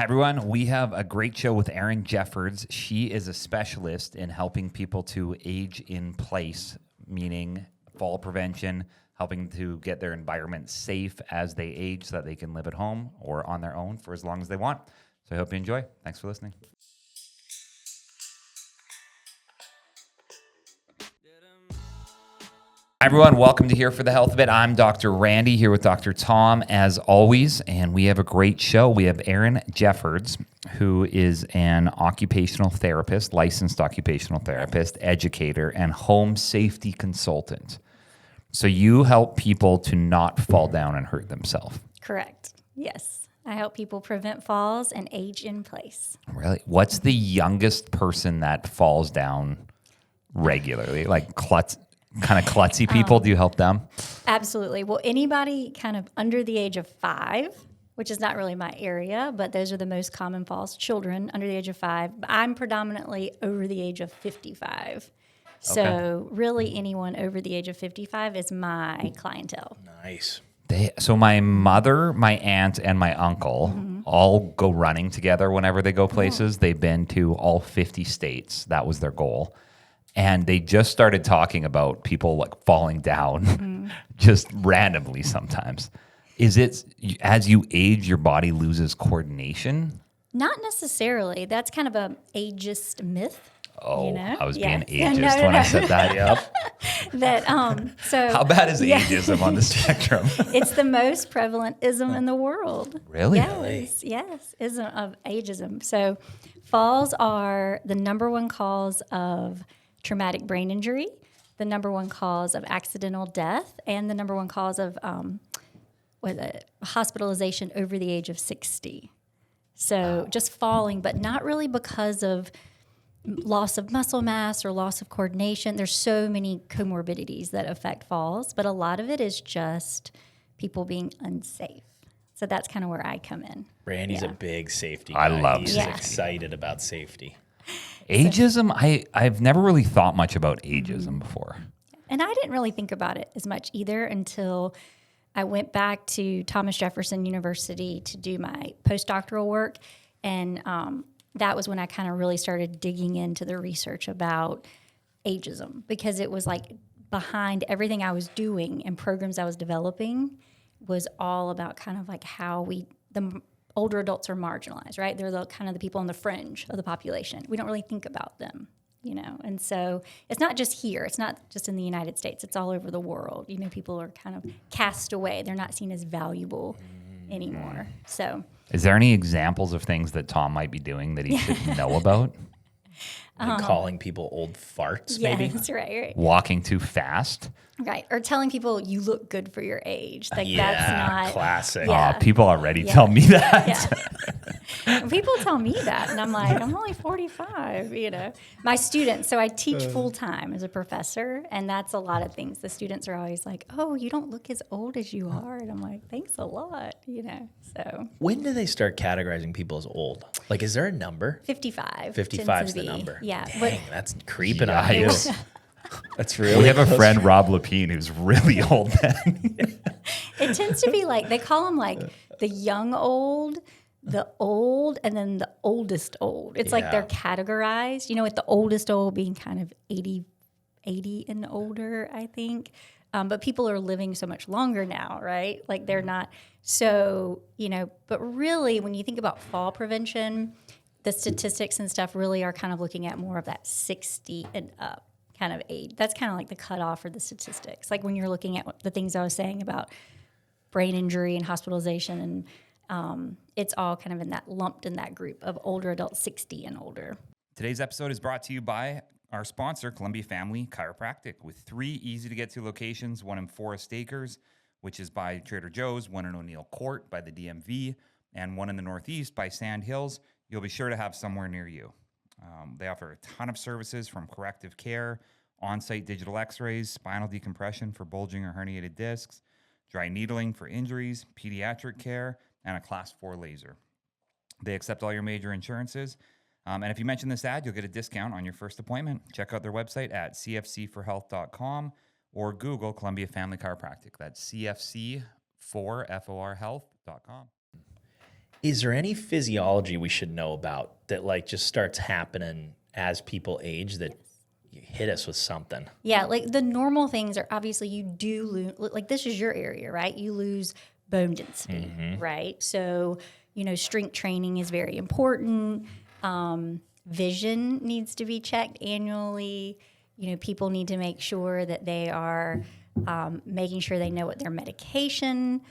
Hi, everyone. We have a great show with Erin Jeffords. She is a specialist in helping people to age in place, meaning fall prevention, helping to get their environment safe as they age so that they can live at home or on their own for as long as they want. So I hope you enjoy. Thanks for listening. Hi, everyone. Welcome to Here for the Health of It. I'm Dr. Randy here with Dr. Tom, as always, and we have a great show. We have Erin Jeffords, who is an occupational therapist, licensed occupational therapist, educator, and home safety consultant. So you help people to not fall down and hurt themselves. Correct. Yes. I help people prevent falls and age in place. Really? What's the youngest person that falls down regularly? Like kind of klutzy people, do you help them? Absolutely. Well, anybody kind of under the age of 5, which is not really my area, but those are the most common falls, children under the age of 5. I'm predominantly over the age of 55. So really anyone over the age of 55 is my clientele. Nice. So my mother, my aunt, and my uncle all go running together whenever they go places. They've been to all 50 states. That was their goal. And they just started talking about people like falling down just randomly sometimes. Is it as you age, your body loses coordination? Not necessarily. That's kind of a ageist myth. Oh, You know? I was Yeah. being ageist when I said that. Yep. So How bad is ageism on the spectrum? it's the most prevalent ism in the world. Really? Yes, ism of ageism. So falls are the number one cause of traumatic brain injury, the number one cause of accidental death, and the number one cause of hospitalization over the age of 60. So just falling, but not really because of loss of muscle mass or loss of coordination. There's so many comorbidities that affect falls, but a lot of it is just people being unsafe. So that's kind of where I come in. Randy's a big safety guy. I love He's safety. excited about safety. Ageism, I've never really thought much about ageism before. And I didn't really think about it as much either until I went back to Thomas Jefferson University to do my postdoctoral work. And that was when I kind of really started digging into the research about ageism, because it was like behind everything I was doing and programs I was developing was all about kind of like how the older adults are marginalized, right? They're the kind of the people on the fringe of the population. We don't really think about them, And so it's not just here. It's not just in the United States. It's all over the world. People are kind of cast away. They're not seen as valuable anymore. So, is there any examples of things that Tom might be doing that he should know about? Like calling people old farts, maybe? yes, right. Walking too fast? Right. Or telling people you look good for your age. Like Yeah, that's not classic. Yeah. People already tell me that. Yeah. People tell me that, and I'm like, I'm only 45, My students, so I teach full-time as a professor, and that's a lot of things. The students are always like, oh, you don't look as old as you are. And I'm like, thanks a lot, so. When do they start categorizing people as old? Like, is there a number? 55. 55 is tends to the be. number. Yeah. Dang, that's creeping on you. Yikes. That's really We have a close. friend, Rob Lapine, who's really old then. It tends to be like, they call them like the young old, the old, and then the oldest old. It's like they're categorized, with the oldest old being kind of 80 and older, I think. But people are living so much longer now, right? Like they're not so, but really when you think about fall prevention, the statistics and stuff really are kind of looking at more of that 60 and up kind of age. That's kind of like the cutoff for the statistics. Like when you're looking at the things I was saying about brain injury and hospitalization, and it's all kind of lumped in that group of older adults, 60 and older. Today's episode is brought to you by our sponsor, Columbia Family Chiropractic, with 3 easy-to-get-to locations, one in Forest Acres, which is by Trader Joe's, one in O'Neill Court by the DMV, and one in the Northeast by Sand Hills. You'll be sure to have somewhere near you. They offer a ton of services from corrective care, on-site digital x-rays, spinal decompression for bulging or herniated discs, dry needling for injuries, pediatric care, and a Class 4 laser. They accept all your major insurances. And if you mention this ad, you'll get a discount on your first appointment. Check out their website at cfc4health.com or Google Columbia Family Chiropractic. That's cfc4health.com. Is there any physiology we should know about that like just starts happening as people age that you hit us with something? Yeah, like the normal things are obviously you do lose, like this is your area, right? You lose bone density, right? So, strength training is very important. Vision needs to be checked annually. People need to make sure that they are making sure they know what their medication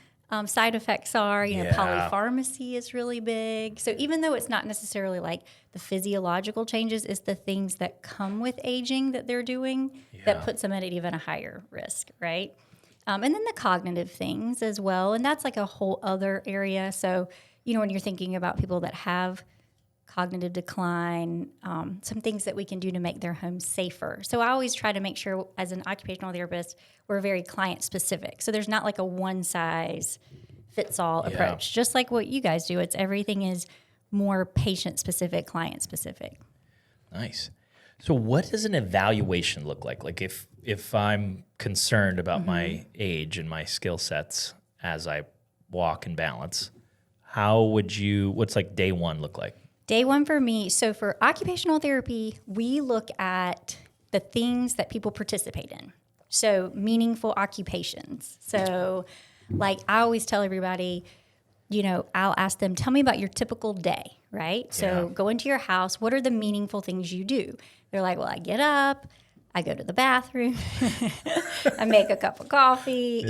side effects are. Polypharmacy is really big. So even though it's not necessarily like the physiological changes, it's the things that come with aging that they're doing that puts them at even a higher risk, right? And then the cognitive things as well. And that's like a whole other area. So, when you're thinking about people that have cognitive decline, some things that we can do to make their homes safer. So I always try to make sure as an occupational therapist, we're very client specific. So there's not like a one size fits all approach, just like what you guys do. Everything is more patient specific, client specific. Nice. So what does an evaluation look like? Like if I'm concerned about my age and my skill sets as I walk and balance, what's like day one look like? Day one for me, so for occupational therapy, we look at the things that people participate in. So meaningful occupations. So like I always tell everybody, I'll ask them, tell me about your typical day, right? So go into your house. What are the meaningful things you do? They're like, well, I get up, I go to the bathroom, I make a cup of coffee,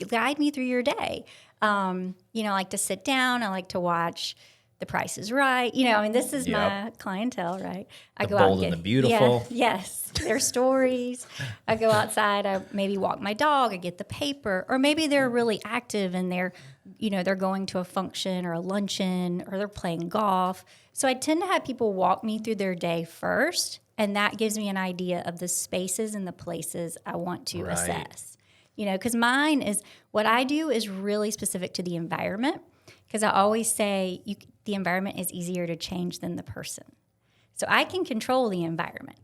guide me through your day. I like to sit down. I like to watch The Price is Right. This is my clientele, right? I go out and Bold and the Beautiful. Yes, their stories. I go outside. I maybe walk my dog. I get the paper, or maybe they're really active and they're going to a function or a luncheon or they're playing golf. So I tend to have people walk me through their day first, and that gives me an idea of the spaces and the places I want to assess. Because what I do is really specific to the environment. Because I always say the environment is easier to change than the person. So I can control the environment.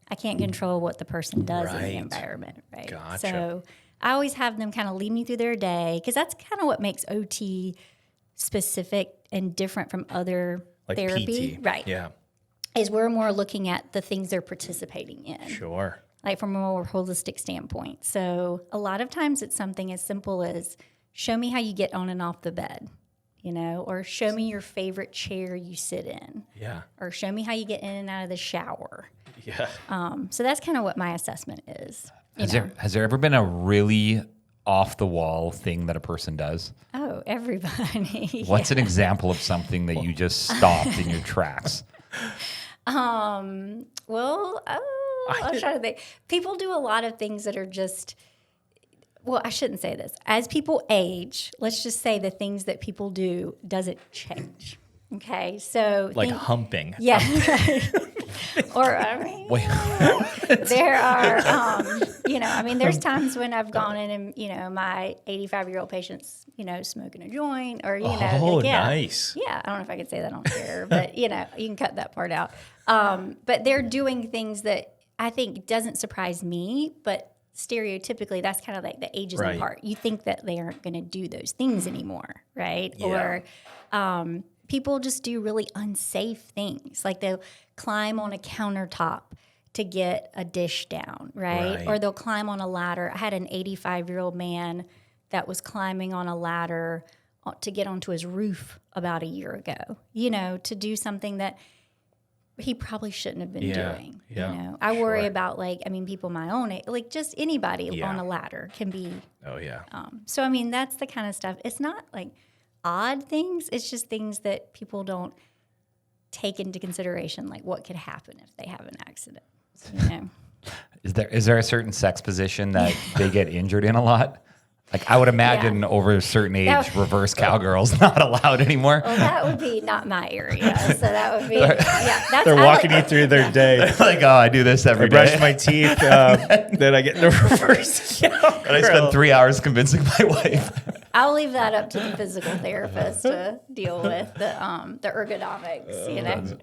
I can't control what the person does in the environment, right? Gotcha. So I always have them kind of lead me through their day, because that's kind of what makes OT specific and different from other like therapy. PT. Right. Yeah. Is we're more looking at the things they're participating in. Sure. Like from a more holistic standpoint. So a lot of times it's something as simple as show me how you get on and off the bed. Or show me your favorite chair you sit in. Yeah. Or show me how you get in and out of the shower. Yeah. So that's kind of what my assessment is. Has there ever been a really off the wall thing that a person does? Oh, everybody. What's an example of something that you just stopped in your tracks? I'm trying to think. People do a lot of things that are just... Well, I shouldn't say this. As people age, let's just say the things that people do doesn't change. Okay, so like humping. Yeah. Or there are, there's times when I've gone in and my 85-year-old patient's, smoking a joint, or nice. Yeah, I don't know if I could say that on air, but you can cut that part out. But they're doing things that I think doesn't surprise me, but stereotypically, that's kind of like the ageism part. You think that they aren't going to do those things anymore, right? Yeah. Or people just do really unsafe things. Like they'll climb on a countertop to get a dish down, right? Or they'll climb on a ladder. I had an 85-year-old man that was climbing on a ladder to get onto his roof about a year ago, to do something that he probably shouldn't have been doing. Yeah. I worry about people my own age, like just anybody on a ladder can be. Oh yeah. So that's the kind of stuff. It's not like odd things. It's just things that people don't take into consideration, like what could happen if they have an accident. Is there a certain sex position that they get injured in a lot? Like I would imagine over a certain age, reverse cowgirl's not allowed anymore. Well, that would be not my area. So that would be, They're walking you through their day. Like, oh, I do this every day. I brush my teeth, then I get in the reverse cowgirl. And I spend 3 hours convincing my wife. I'll leave that up to the physical therapist to deal with the ergonomics,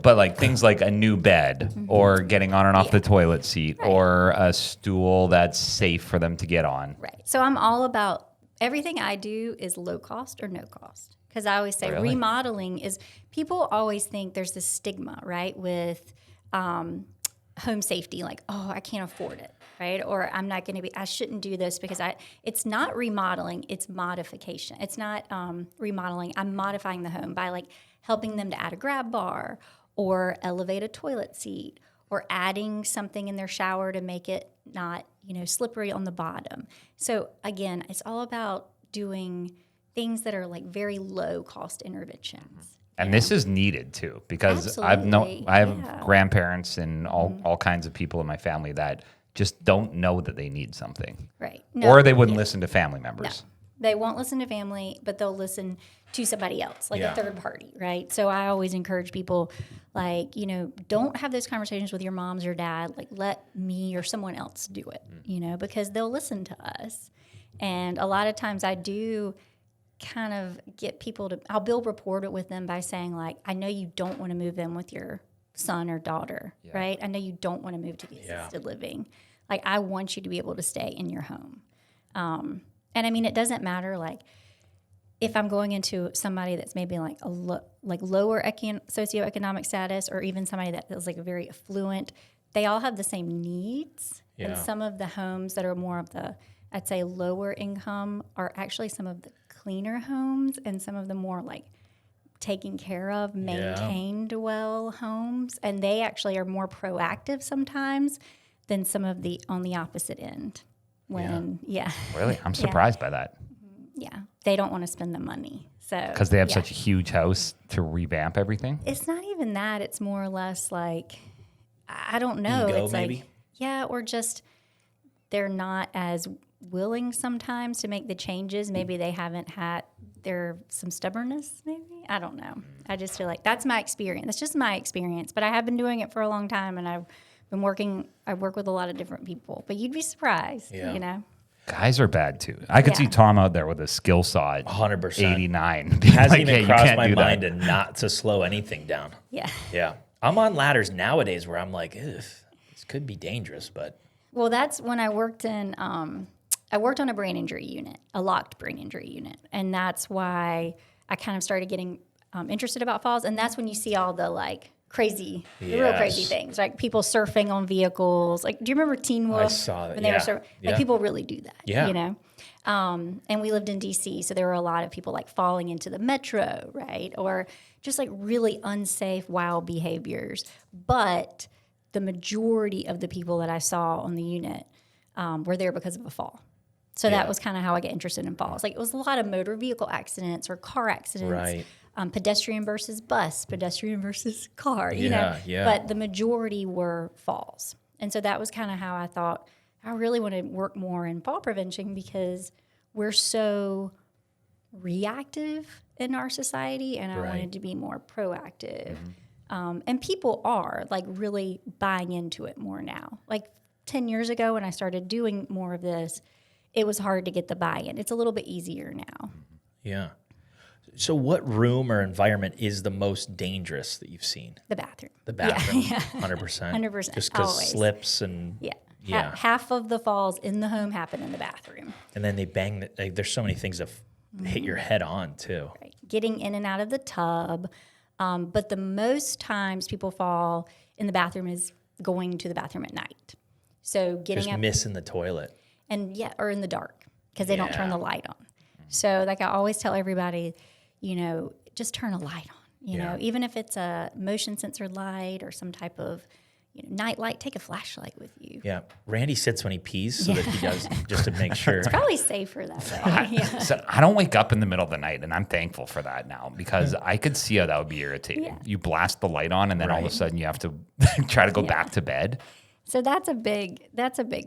But like things like a new bed or getting on and off the toilet seat or a stool that's safe for them to get on. Right. So I'm all about Everything I do is low cost or no cost. Because I always say Really? remodeling is, people always think there's this stigma, right, with home safety, like, oh, I can't afford it, right? Or I shouldn't do this because it's not remodeling, it's modification. It's not remodeling. I'm modifying the home by like helping them to add a grab bar or elevate a toilet seat or adding something in their shower to make it not, slippery on the bottom. So again, it's all about doing things that are like very low cost interventions. And this is needed too, because I Absolutely, have yeah. grandparents and all kinds of people in my family that just don't know that they need something, Right. or they wouldn't listen to family members. They won't listen to family, but they'll listen to somebody else, like Yeah. a third party, right? So I always encourage people, like, don't have those conversations with your moms or dad. Like, let me or someone else do it, because they'll listen to us. And a lot of times I do kind of get people I'll build rapport with them by saying, like, I know you don't want to move in with your son or daughter, right? I know you don't want to move to the assisted living. Like, I want you to be able to stay in your home. And I mean, it doesn't matter, like, if I'm going into somebody that's maybe like lower socioeconomic status, or even somebody that is like very affluent, they all have the same needs. Yeah. And some of the homes that are more of the, I'd say, lower income are actually some of the cleaner homes, and some of the more like taken care of, maintained well homes. And they actually are more proactive sometimes than some of the on the opposite end. Really? I'm surprised by that. Yeah, they don't want to spend the money. So Because they have such a huge house to revamp everything? It's not even that. It's more or less like, I don't know. Ego, it's maybe? like, yeah, or just they're not as willing sometimes to make the changes. Maybe they haven't had, there's some stubbornness, maybe. I don't know. I just feel like that's my experience. That's just my experience. But I have been doing it for a long time, and I work with a lot of different people. But you'd be surprised, Guys are bad too. I could see Tom out there with a skill saw at 100%. 89. It being hasn't like, even "Hey, you crossed can't my do mind that." not to slow anything down. Yeah. Yeah. I'm on ladders nowadays where I'm like, ugh, this could be dangerous, but. Well, that's when I worked in, I worked on a brain injury unit, a locked brain injury unit. And that's why I kind of started getting interested about falls. And that's when you see all the like crazy, the real crazy things, like people surfing on vehicles. Like, do you remember Teen Wolf? I saw that, when they were surfing? Like, people really do that, Yeah. And we lived in DC, so there were a lot of people like falling into the metro, right? Or just like really unsafe, wild behaviors. But the majority of the people that I saw on the unit were there because of a fall. So that was kind of how I got interested in falls. Like, it was a lot of motor vehicle accidents or car accidents, Right. Pedestrian versus bus, pedestrian versus car, Yeah. But the majority were falls. And so that was kind of how I thought, I really want to work more in fall prevention, because we're so reactive in our society, and I wanted to be more proactive. And people are like really buying into it more now. Like 10 years ago when I started doing more of this, it was hard to get the buy-in. It's a little bit easier now. Yeah. So what room or environment is the most dangerous that you've seen? The bathroom. The bathroom. Yeah. 100%. 100%. Just because Always. slips and. Yeah. Yeah. Half of the falls in the home happen in the bathroom. And then they bang. There's so many things that hit your head on too. Right. Getting in and out of the tub. But the most times people fall in the bathroom is going to the bathroom at night. So getting Just up missing the toilet. or in the dark, because they don't turn the light on. So like I always tell everybody, just turn a light on. You know, even if it's a motion sensor light or some type of night light, take a flashlight with you. Yeah. Randy sits when he pees so that he does, just to make sure. It's probably safer that way. So I don't wake up in the middle of the night, and I'm thankful for that now, because I could see how that would be irritating. Yeah. You blast the light on, and then all of a Right. sudden you have to try to go back to bed. So that's a big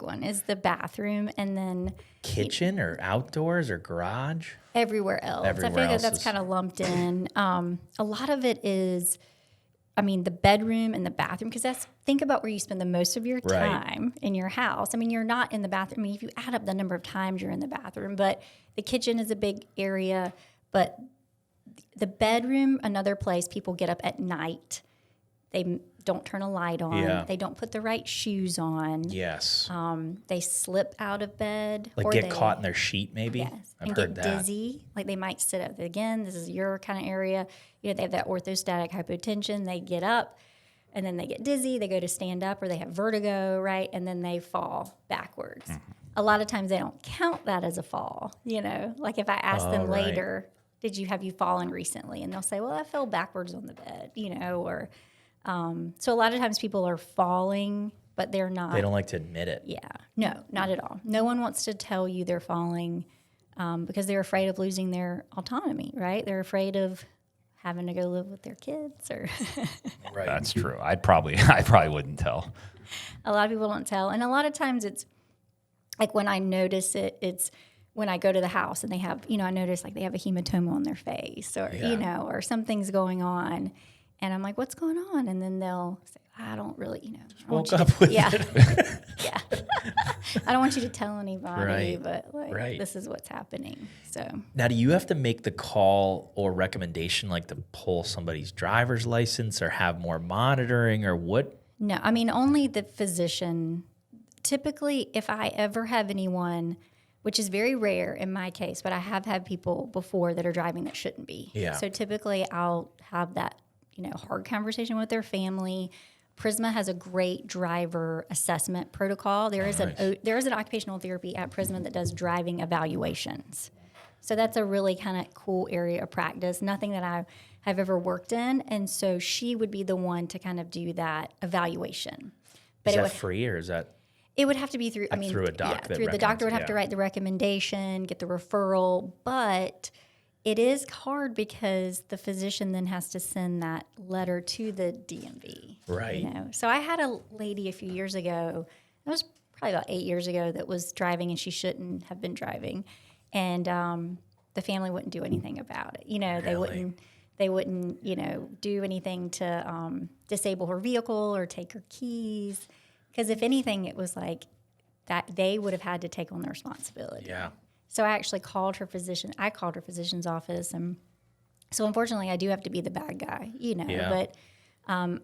one, is the bathroom, and then Kitchen or outdoors or garage? everywhere else. I Everywhere feel like else that's is- kind of lumped in. A lot of it is, the bedroom and the bathroom, because think about where you spend the most of your Right. time in your house. You're not in the bathroom. If you add up the number of times you're in the bathroom, but the kitchen is a big area. But the bedroom, another place people get up at night They don't turn a light on. Yeah. They don't put the right shoes on. Yes. They slip out of bed. Like or get they, caught in their sheet, maybe. Yes, I've and heard get that. dizzy. Like they might sit up. Again, this is your kind of area. You know, they have that orthostatic hypotension. They get up, and then they get dizzy. They go to stand up, or they have vertigo, right? And then they fall backwards. A lot of times they don't count that as a fall. You know, like if I ask them right. later, have you fallen recently? And they'll say, well, I fell backwards on the bed, you know, or so a lot of times people are falling, but they're not. They don't like to admit it. Yeah, no, not at all. No one wants to tell you they're falling because they're afraid of losing their autonomy, right? They're afraid of having to go live with their kids, or Right. That's true. I probably wouldn't tell. a lot of people don't tell. And a lot of times it's like when I notice it, it's when I go to the house and they have, you know, I notice like they have a hematoma on their face, or Yeah. you know, or something's going on, and I'm like, what's going on? And then they'll say, I don't really, you know, I want Woke you up to, with yeah, it. yeah. I don't want you to tell anybody, Right. but like Right. this is what's happening. So Now, do you have to make the call or recommendation, like to pull somebody's driver's license or have more monitoring, or what? no, I mean only the physician. Typically, if I ever have anyone, which is very rare in my case, but I have had people before that are driving that shouldn't be. Yeah. So typically, I'll have that, you know, hard conversation with their family. Prisma has a great driver assessment protocol. There is an occupational therapy at Prisma that does driving evaluations. So that's a really kind of cool area of practice. Nothing that I have ever worked in, and so she would be the one to kind of do that evaluation. But Is it that would free, or is that? it would have to be through. I mean, through a doc that through the doctor would recommends it, have to yeah. write the recommendation, get the referral, but it is hard because the physician then has to send that letter to the DMV. Right. You know, so I had a lady a few years ago. It was probably about 8 years ago that was driving and she shouldn't have been driving, and the family wouldn't do anything about it. You know, they wouldn't, you know, do anything to disable her vehicle or take her keys. Because if anything, it was like that they would have had to take on the responsibility. Yeah. So I actually called her physician. I called her physician's office, and so unfortunately, I do have to be the bad guy, you know. Yeah. But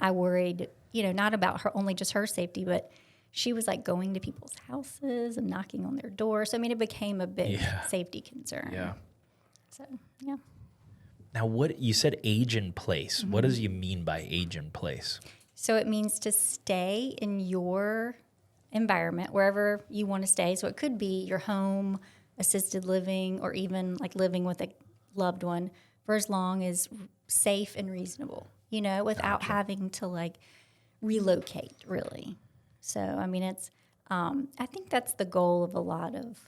I worried, you know, not about her only just her safety, but she was like going to people's houses and knocking on their doors. So I mean, it became a big safety concern. Yeah. So yeah. Now, what you said, age in place. What does you mean by age in place? So it means to stay in your environment, wherever you want to stay. So it could be your home, assisted living, or even like living with a loved one for as long as safe and reasonable, you know, without having to like relocate, really. So, I mean, it's, I think that's the goal of a lot of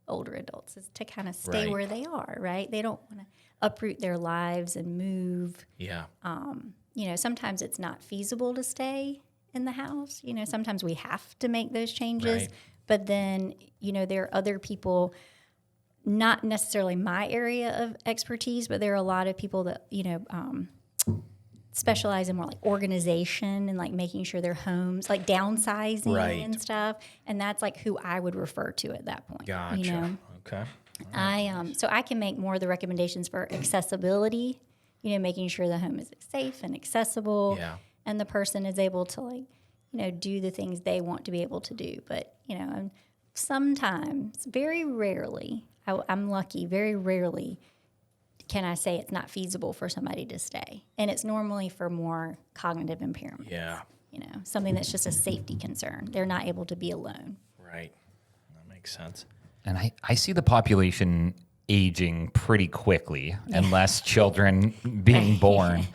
older adults is to kind of stay Right. where they are, right? They don't want to uproot their lives and move. Yeah. You know, sometimes it's not feasible to stay in the house. You know, sometimes we have to make those changes. Right. But then, you know, there are other people, not necessarily my area of expertise, but there are a lot of people that, you know, specialize in more like organization and like making sure their homes, like downsizing Right. and stuff. And that's like who I would refer to at that point. Gotcha. You know? Okay. So I can make more of the recommendations for accessibility, you know, making sure the home is safe and accessible, Yeah. and the person is able to like, you know, do the things they want to be able to do. But you know, and sometimes, very rarely, I'm lucky, very rarely can I say it's not feasible for somebody to stay, and it's normally for more cognitive impairment. Yeah. You know, something that's just a safety concern. They're not able to be alone. Right. That makes sense. And I see the population aging pretty quickly, unless children being born.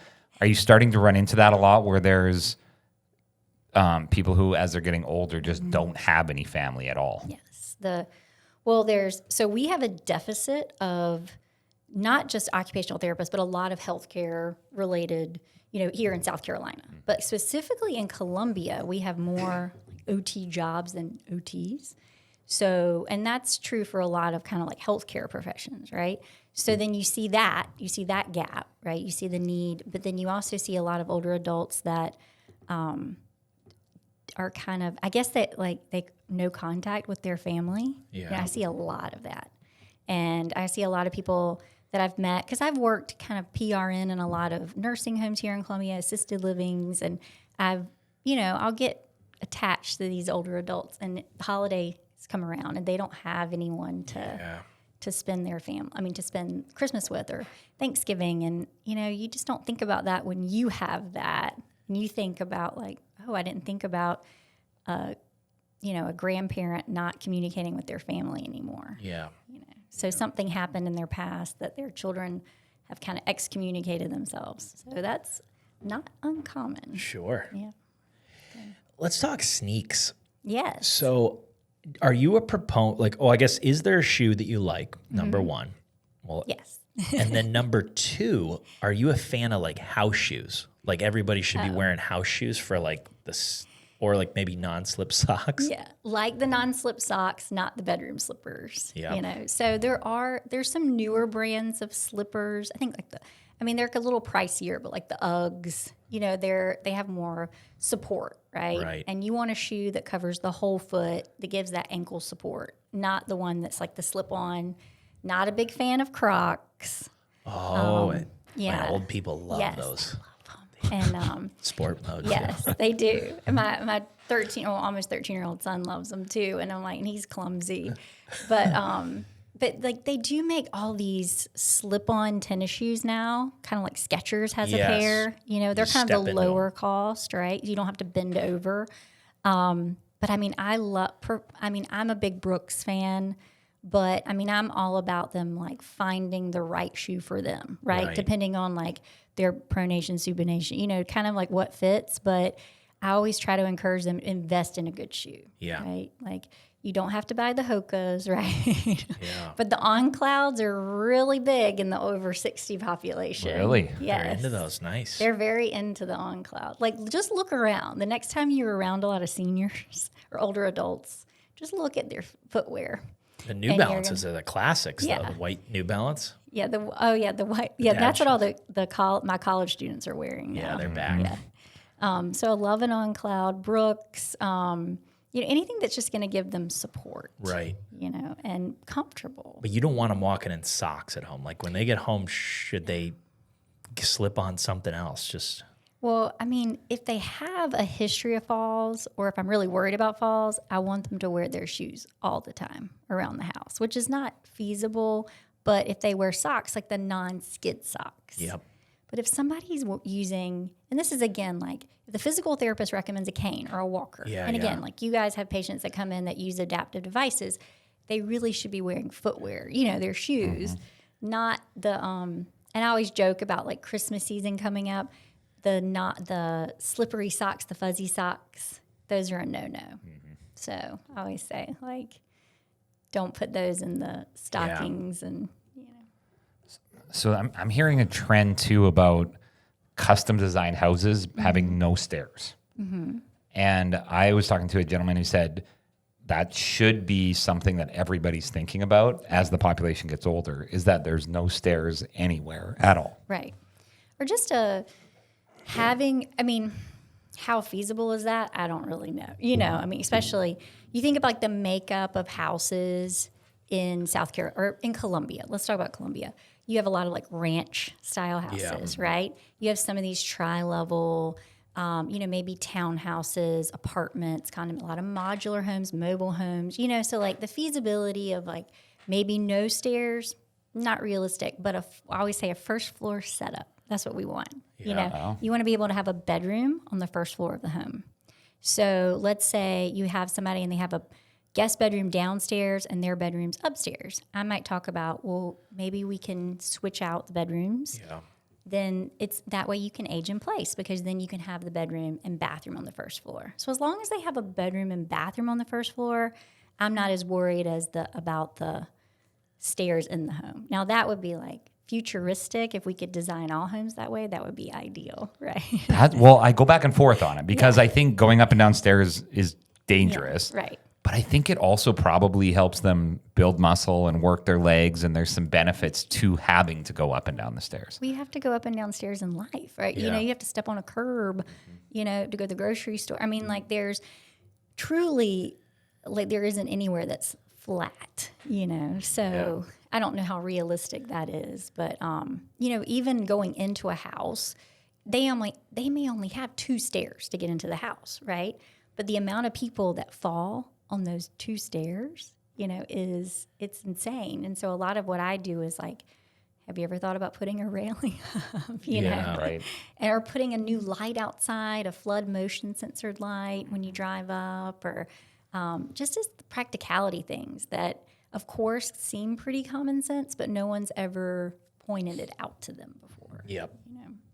Are you starting to run into that a lot where there's people who, as they're getting older, just don't have any family at all? Yes. So we have a deficit of not just occupational therapists, but a lot of healthcare related, you know, here in South Carolina. But specifically in Columbia, we have more OT jobs than OTs. So, and that's true for a lot of kind of like healthcare professions, right? So then you see that gap, right? You see the need, but then you also see a lot of older adults that are kind of, I guess that like they no contact with their family. Yeah. And I see a lot of that. And I see a lot of people that I've met, because I've worked kind of PRN in a lot of nursing homes here in Columbia, assisted livings, and I'll get attached to these older adults, and the holidays come around and they don't have anyone to spend to spend Christmas with or Thanksgiving. And, you just don't think about that when you have that. And you think about like, oh, I didn't think about, a grandparent not communicating with their family anymore. Yeah. So something happened in their past that their children have kind of excommunicated themselves. So that's not uncommon. Sure. Yeah. Let's talk sneaks. Yes. So are you a proponent, I guess, is there a shoe that you like, number one? Well, Yes. And then number two, are you a fan of like house shoes? Like everybody should be wearing house shoes for like this, or like maybe non-slip socks? Yeah, like the non-slip socks, not the bedroom slippers. Yeah. So there's some newer brands of slippers. I think they're a little pricier, but like the Uggs, they have more support, right? Right. And you want a shoe that covers the whole foot, that gives that ankle support, not the one that's like the slip-on. Not a big fan of Crocs. Oh, yeah. man, old people love those. And Sport mode. yes, they do. And my almost 13-year-old son loves them too. And I'm like, and he's clumsy, but like they do make all these slip-on tennis shoes now. Kind of like Skechers has a pair. They're kind of the lower cost, right? You don't have to bend over. But I'm a big Brooks fan. But I'm all about them like finding the right shoe for them, right? Depending on like their pronation, supination, kind of like what fits. But I always try to encourage them to invest in a good shoe. Yeah. Right. Like you don't have to buy the Hokas, right? Yeah. But the On Clouds are really big in the over 60 population. Really? Yes. They're into those. Nice. They're very into the On Cloud. Like just look around. The next time you're around a lot of seniors or older adults, just look at their footwear. The New Balances are the classics, though. The white New Balance. Yeah, the white. Yeah, that's what all my college students are wearing now. Yeah, they're back. Yeah. So I love an On Cloud, Brooks. Anything that's just going to give them support. Right. And comfortable. But you don't want them walking in socks at home. Like when they get home, should they slip on something else? Well, if they have a history of falls, or if I'm really worried about falls, I want them to wear their shoes all the time around the house, which is not feasible. But if they wear socks, like the non-skid socks. Yep. But if somebody's using, and this is again, like if the physical therapist recommends a cane or a walker, and again, like you guys have patients that come in that use adaptive devices, they really should be wearing footwear, their shoes, not the, and I always joke about like Christmas season coming up. The slippery socks, the fuzzy socks, those are a no-no. So I always say, like, don't put those in the stockings and, So I'm hearing a trend, too, about custom designed houses having no stairs. And I was talking to a gentleman who said that should be something that everybody's thinking about as the population gets older, is that there's no stairs anywhere at all. Right. Or just how feasible is that? I don't really know. Especially you think about like the makeup of houses in South Carolina or in Columbia. Let's talk about Columbia. You have a lot of like ranch style houses, right? You have some of these tri-level, maybe townhouses, apartments, a lot of modular homes, mobile homes, so like the feasibility of like maybe no stairs, not realistic, but I always say a first floor setup. That's what we want. Yeah. You want to be able to have a bedroom on the first floor of the home. So let's say you have somebody and they have a guest bedroom downstairs and their bedroom's upstairs. I might talk about, well, maybe we can switch out the bedrooms. Yeah. Then it's that way you can age in place because then you can have the bedroom and bathroom on the first floor. So as long as they have a bedroom and bathroom on the first floor, I'm not as worried about the stairs in the home. Now that would be like futuristic. If we could design all homes that way, that would be ideal, right? I go back and forth on it because I think going up and down stairs is dangerous. Yeah, right. But I think it also probably helps them build muscle and work their legs, and there's some benefits to having to go up and down the stairs. We have to go up and down stairs in life, right? Yeah. You have to step on a curb, to go to the grocery store. There's truly, there isn't anywhere that's flat, So, I don't know how realistic that is, but even going into a house, they may only have 2 stairs to get into the house, right? But the amount of people that fall on those 2 stairs, it's insane. And so a lot of what I do is like, have you ever thought about putting a railing up, Right. or putting a new light outside, a flood motion censored light when you drive up, or just as practicality things that, of course, seem pretty common sense, but no one's ever pointed it out to them before. Yep.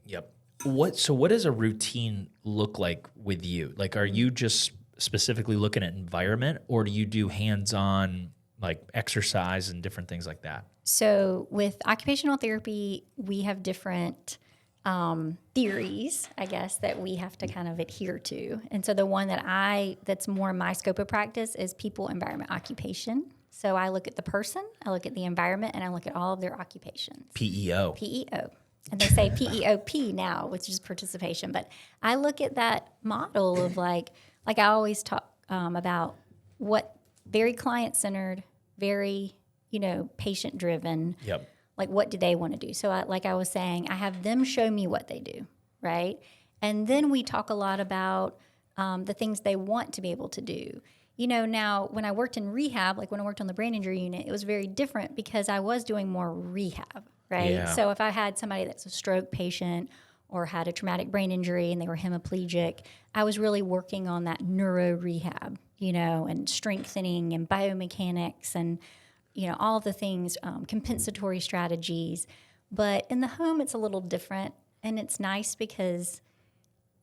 Yep. What does a routine look like with you? Like, are you just specifically looking at environment, or do you do hands-on like exercise and different things like that? So with occupational therapy, we have different theories, I guess, that we have to kind of adhere to. And so the one that's more my scope of practice is people, environment, occupation. So I look at the person, I look at the environment, and I look at all of their occupations. PEO. PEO. And they say PEOP now, which is participation. But I look at that model of like I always talk about what very client-centered, very, patient-driven. Yep. Like, what do they want to do? So, like I was saying, I have them show me what they do, right? And then we talk a lot about the things they want to be able to do. Now, when I worked in rehab, like when I worked on the brain injury unit, it was very different because I was doing more rehab, right? Yeah. So if I had somebody that's a stroke patient or had a traumatic brain injury and they were hemiplegic, I was really working on that neuro rehab, and strengthening and biomechanics and, all the things, compensatory strategies. But in the home, it's a little different. And it's nice because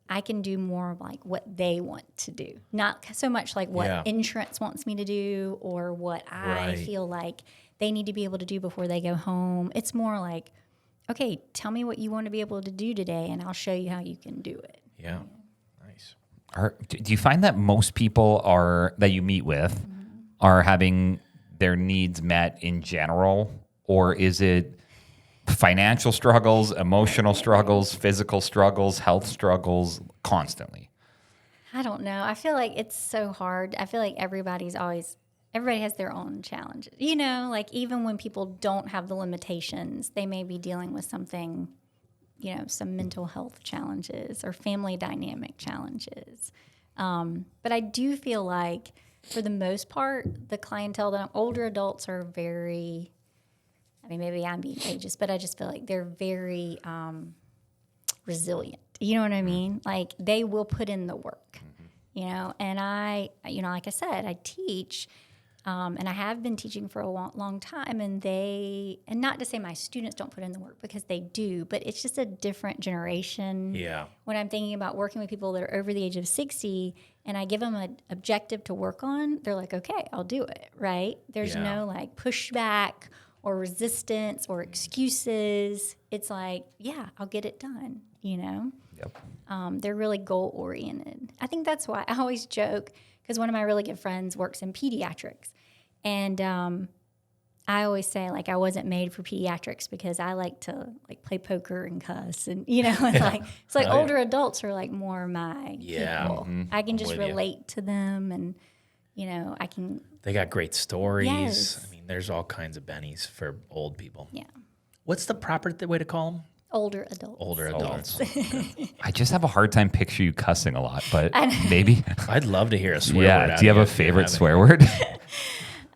I can do more of like what they want to do, not so much like what insurance wants me to do or what I feel like they need to be able to do before they go home. It's more like, okay, tell me what you want to be able to do today, and I'll show you how you can do it. Yeah. Nice. Do you find that most people that you meet with are having their needs met in general, or is it financial struggles, emotional struggles, physical struggles, health struggles constantly? I don't know. I feel like it's so hard. I feel like everybody has their own challenges. Like even when people don't have the limitations, they may be dealing with something, some mental health challenges or family dynamic challenges. But I do feel like for the most part, the clientele that older adults are very, maybe I'm being ageist, but I just feel like they're very resilient. You know what I mean? Like they will put in the work, and I, like I said, I teach, and I have been teaching for a long time, and not to say my students don't put in the work because they do, but it's just a different generation. Yeah. When I'm thinking about working with people that are over the age of 60 and I give them an objective to work on, they're like, okay, I'll do it, right? There's no like pushback or resistance or excuses. It's like, yeah, I'll get it done, Yep. They're really goal-oriented. I think that's why I always joke, because one of my really good friends works in pediatrics. And I always say, like, I wasn't made for pediatrics because I like to, like, play poker and cuss. And, it's like older adults are, like, more my people. Mm-hmm. I can just relate to them and, I can. They got great stories. Yes. There's all kinds of bennies for old people. Yeah. What's the proper way to call them? Older adults. Older adults. I just have a hard time picturing you cussing a lot, but maybe. I'd love to hear a swear word. Yeah. Do you have a favorite swear word?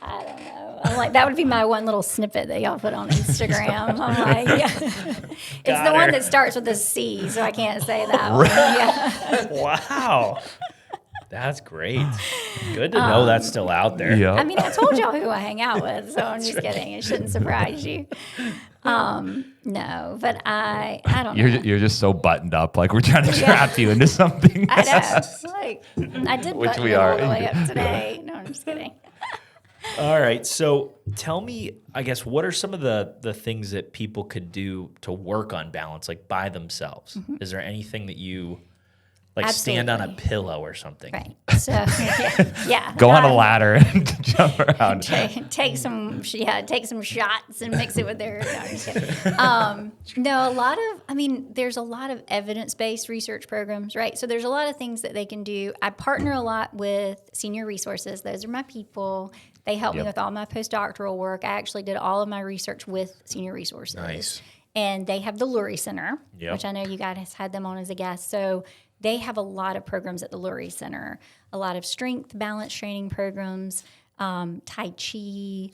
I don't know. I'm like, that would be my one little snippet that y'all put on Instagram. I'm like, it's the one that starts with a C, so I can't say that one. Yeah. Wow. That's great. Good to know that's still out there. Yeah. I told y'all who I hang out with, so I'm just kidding. It shouldn't surprise you. No, but I don't know. You're just so buttoned up, like we're trying to trap you into something. I know. Like, I did Which button we it are. all the way up today. No, I'm just kidding. All right. So tell me, I guess, what are some of the things that people could do to work on balance, like by themselves? Mm-hmm. Is there anything that you stand on a pillow or something? Right. So, yeah. Go on a ladder and jump around. Take some shots and mix it with their. No, I'm just kidding. There's a lot of evidence-based research programs, right? So there's a lot of things that they can do. I partner a lot with Senior Resources. Those are my people. They helped me with all my postdoctoral work. I actually did all of my research with Senior Resources. Nice. And they have the Lurie Center, Yep. which I know you guys had them on as a guest. So they have a lot of programs at the Lurie Center, a lot of strength, balance training programs, Tai Chi,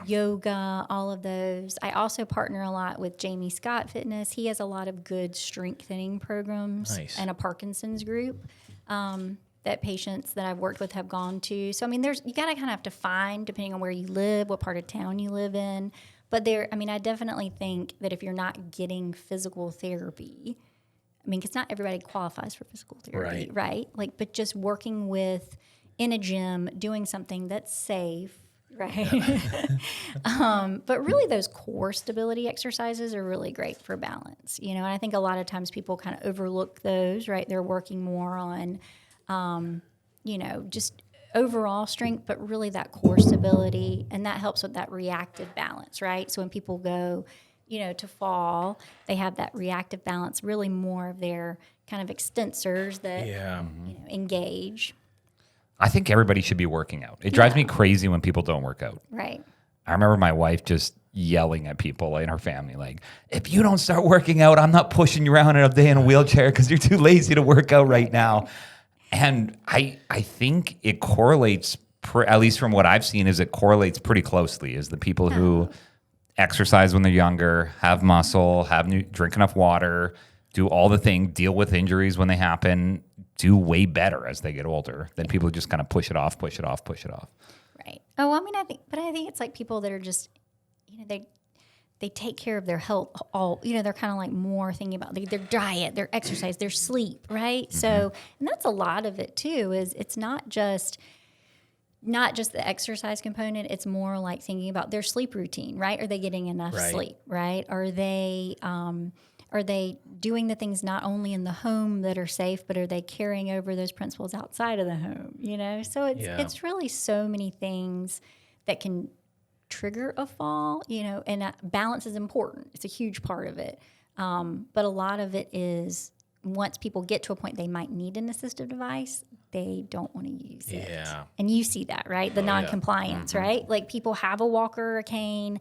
yoga, all of those. I also partner a lot with Jamie Scott Fitness. He has a lot of good strengthening programs and a Parkinson's group that patients that I've worked with have gone to. So, I mean, you got to kind of have to find, depending on where you live, what part of town you live in. But I definitely think that if you're not getting physical therapy, because not everybody qualifies for physical therapy, right? But just working in a gym, doing something that's safe, right? But really those core stability exercises are really great for balance, and I think a lot of times people kind of overlook those, right? They're working more on, just overall strength, but really that core stability, and that helps with that reactive balance, right? So when people go, to fall, they have that reactive balance, really more of their kind of extensors that, engage. I think everybody should be working out. It drives me crazy when people don't work out. Right. I remember my wife just yelling at people in her family, like, if you don't start working out, I'm not pushing you around all day in a wheelchair because you're too lazy to work out right now. And I think it correlates, at least from what I've seen, is it correlates pretty closely, is the people who exercise when they're younger, have muscle, drink enough water, do all the things, deal with injuries when they happen, do way better as they get older than people who just kind of push it off. Right. Oh, I think it's like people that are just, they take care of their health all, they're kind of like more thinking about their diet, their exercise, their sleep, right? Mm-hmm. So, and that's a lot of it too, is it's not just the exercise component, it's more like thinking about their sleep routine, right? Are they getting enough sleep, right? Are they doing the things not only in the home that are safe, but are they carrying over those principles outside of the home, So it's really so many things that can trigger a fall, and balance is important. It's a huge part of it. But a lot of it is once people get to a point they might need an assistive device, they don't want to use it. And you see that, right? The non-compliance, right? Like people have a walker or a cane,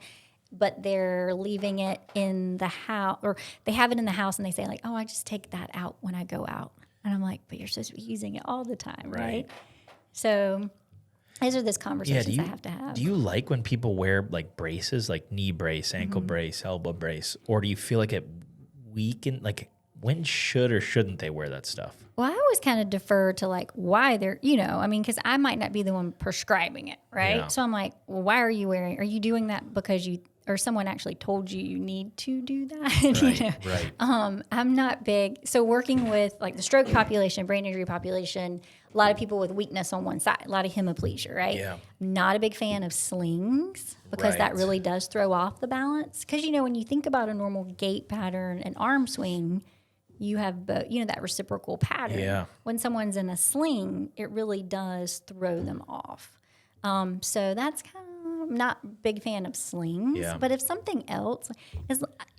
but they're leaving it in the house, or they have it in the house and they say like, oh, I just take that out when I go out. And I'm like, but you're supposed to be using it all the time, right? So these are those conversations I have to have. Do you like when people wear like braces, like knee brace, ankle brace, elbow brace, or do you feel like it weaken, like when should or shouldn't they wear that stuff? Well, I always kind of defer to like why they're, because I might not be the one prescribing it, right? Yeah. So I'm like, well, why are you doing that because or someone actually told you need to do that? Right. I'm not big. So working with like the stroke population, brain injury population, a lot of people with weakness on one side, a lot of hemiplegia, right? Yeah. Not a big fan of slings because that really does throw off the balance. Because, when you think about a normal gait pattern and arm swing, you have that reciprocal pattern. Yeah. When someone's in a sling, it really does throw them off. So that's kind of, I'm not a big fan of slings. Yeah. But if something else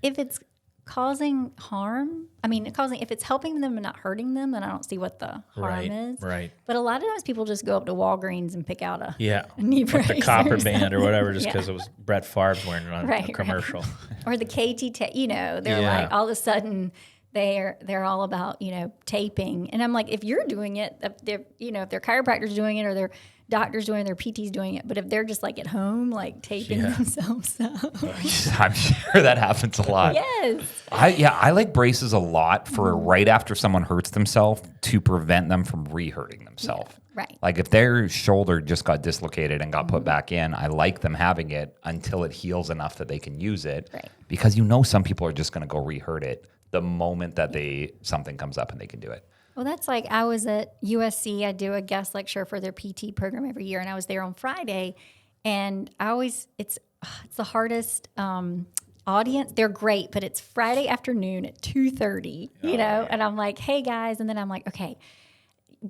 if it's causing harm, if it's helping them and not hurting them, then I don't see what the harm is. Right. But a lot of times people just go up to Walgreens and pick out a knee like brace. The copper band or whatever, just because it was Brett Favre's wearing it on a commercial. Or the KT, they're like all of a sudden they're all about, taping. And I'm like, if you're doing it, if their chiropractor's doing it or their doctor's doing it, their PT's doing it, but if they're just like at home, like taping themselves up. I'm sure that happens a lot. Yes. I like braces a lot for right after someone hurts themselves to prevent them from re-hurting themselves. Yeah, right. Like if their shoulder just got dislocated and got put back in, I like them having it until it heals enough that they can use it. Right. Because some people are just going to go re-hurt it the moment that something comes up and they can do it. Well, that's like I was at USC. I do a guest lecture for their PT program every year, and I was there on Friday. And it's the hardest audience. They're great, but it's Friday afternoon at 2:30, And I'm like, hey guys, and then I'm like, okay,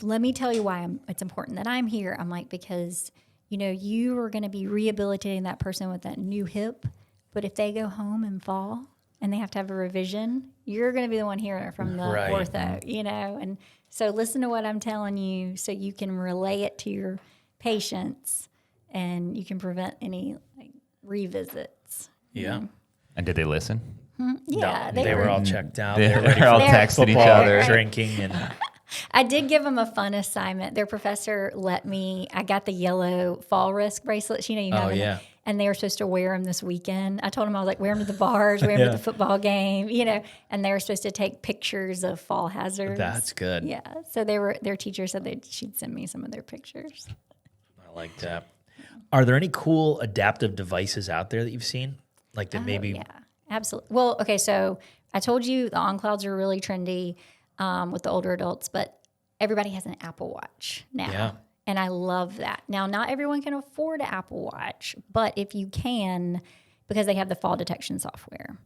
let me tell you why it's important that I'm here. I'm like, because you are going to be rehabilitating that person with that new hip, but if they go home and fall and they have to have a revision, you're going to be the one hearing it from the ortho, And so listen to what I'm telling you so you can relay it to your patients and you can prevent any like revisits. Yeah. And did they listen? Yeah, No, they were all checked out. They They were ready were all for texting each football, other. drinking, and I did give them a fun assignment. Their professor I got the yellow fall risk bracelets, you have them, yeah. and they were supposed to wear them this weekend. I told them, I was like, wear them to the bars, wear them to the football game, and they were supposed to take pictures of fall hazards. that's good. Yeah. So their teacher said she'd send me some of their pictures. I like that. Are there any cool adaptive devices out there that you've seen? Like that maybe Yeah, absolutely. Well, okay, so I told you the on-clouds are really trendy with the older adults, but everybody has an Apple Watch now. Yeah. And I love that. Now, not everyone can afford an Apple Watch, but if you can, because they have the fall detection software.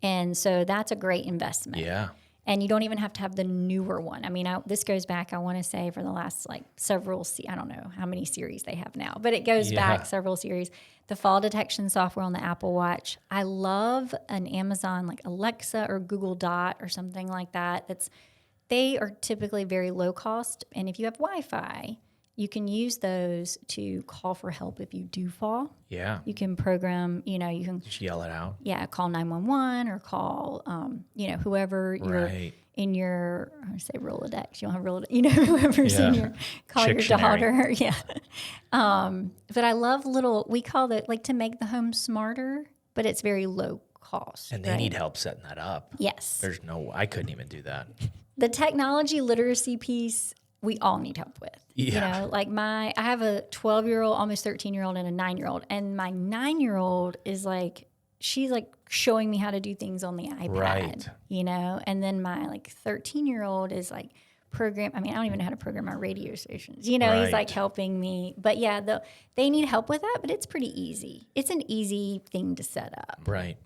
And so that's a great investment. Yeah. And you don't even have to have the newer one. I mean, this goes back, I want to say, for the last several, I don't know how many series they have now, but it goes back several series. The fall detection software on the Apple Watch. I love an Amazon like Alexa or Google Dot or something like that. They are typically very low cost. And if you have Wi-Fi, you can use those to call for help if you do fall. Yeah. You can program, you can Just yell it out. call 911 or call, whoever you're Right. in your, I want to say Rolodex. You don't have Rolodex, whoever's in your, call your daughter. Yeah. But I love we call it to make the home smarter, but it's very low cost. And they need help setting that up. Yes. I couldn't even do that. The technology literacy piece, we all need help with. Yeah. I have a 12-year-old, almost 13-year-old, and a 9-year-old. And my 9-year-old is she's showing me how to do things on the iPad, Right. And then my 13-year-old is program. I mean, I don't even know how to program our radio stations. He's Right. helping me. But yeah, they need help with that, but it's pretty easy. It's an easy thing to set up, Right.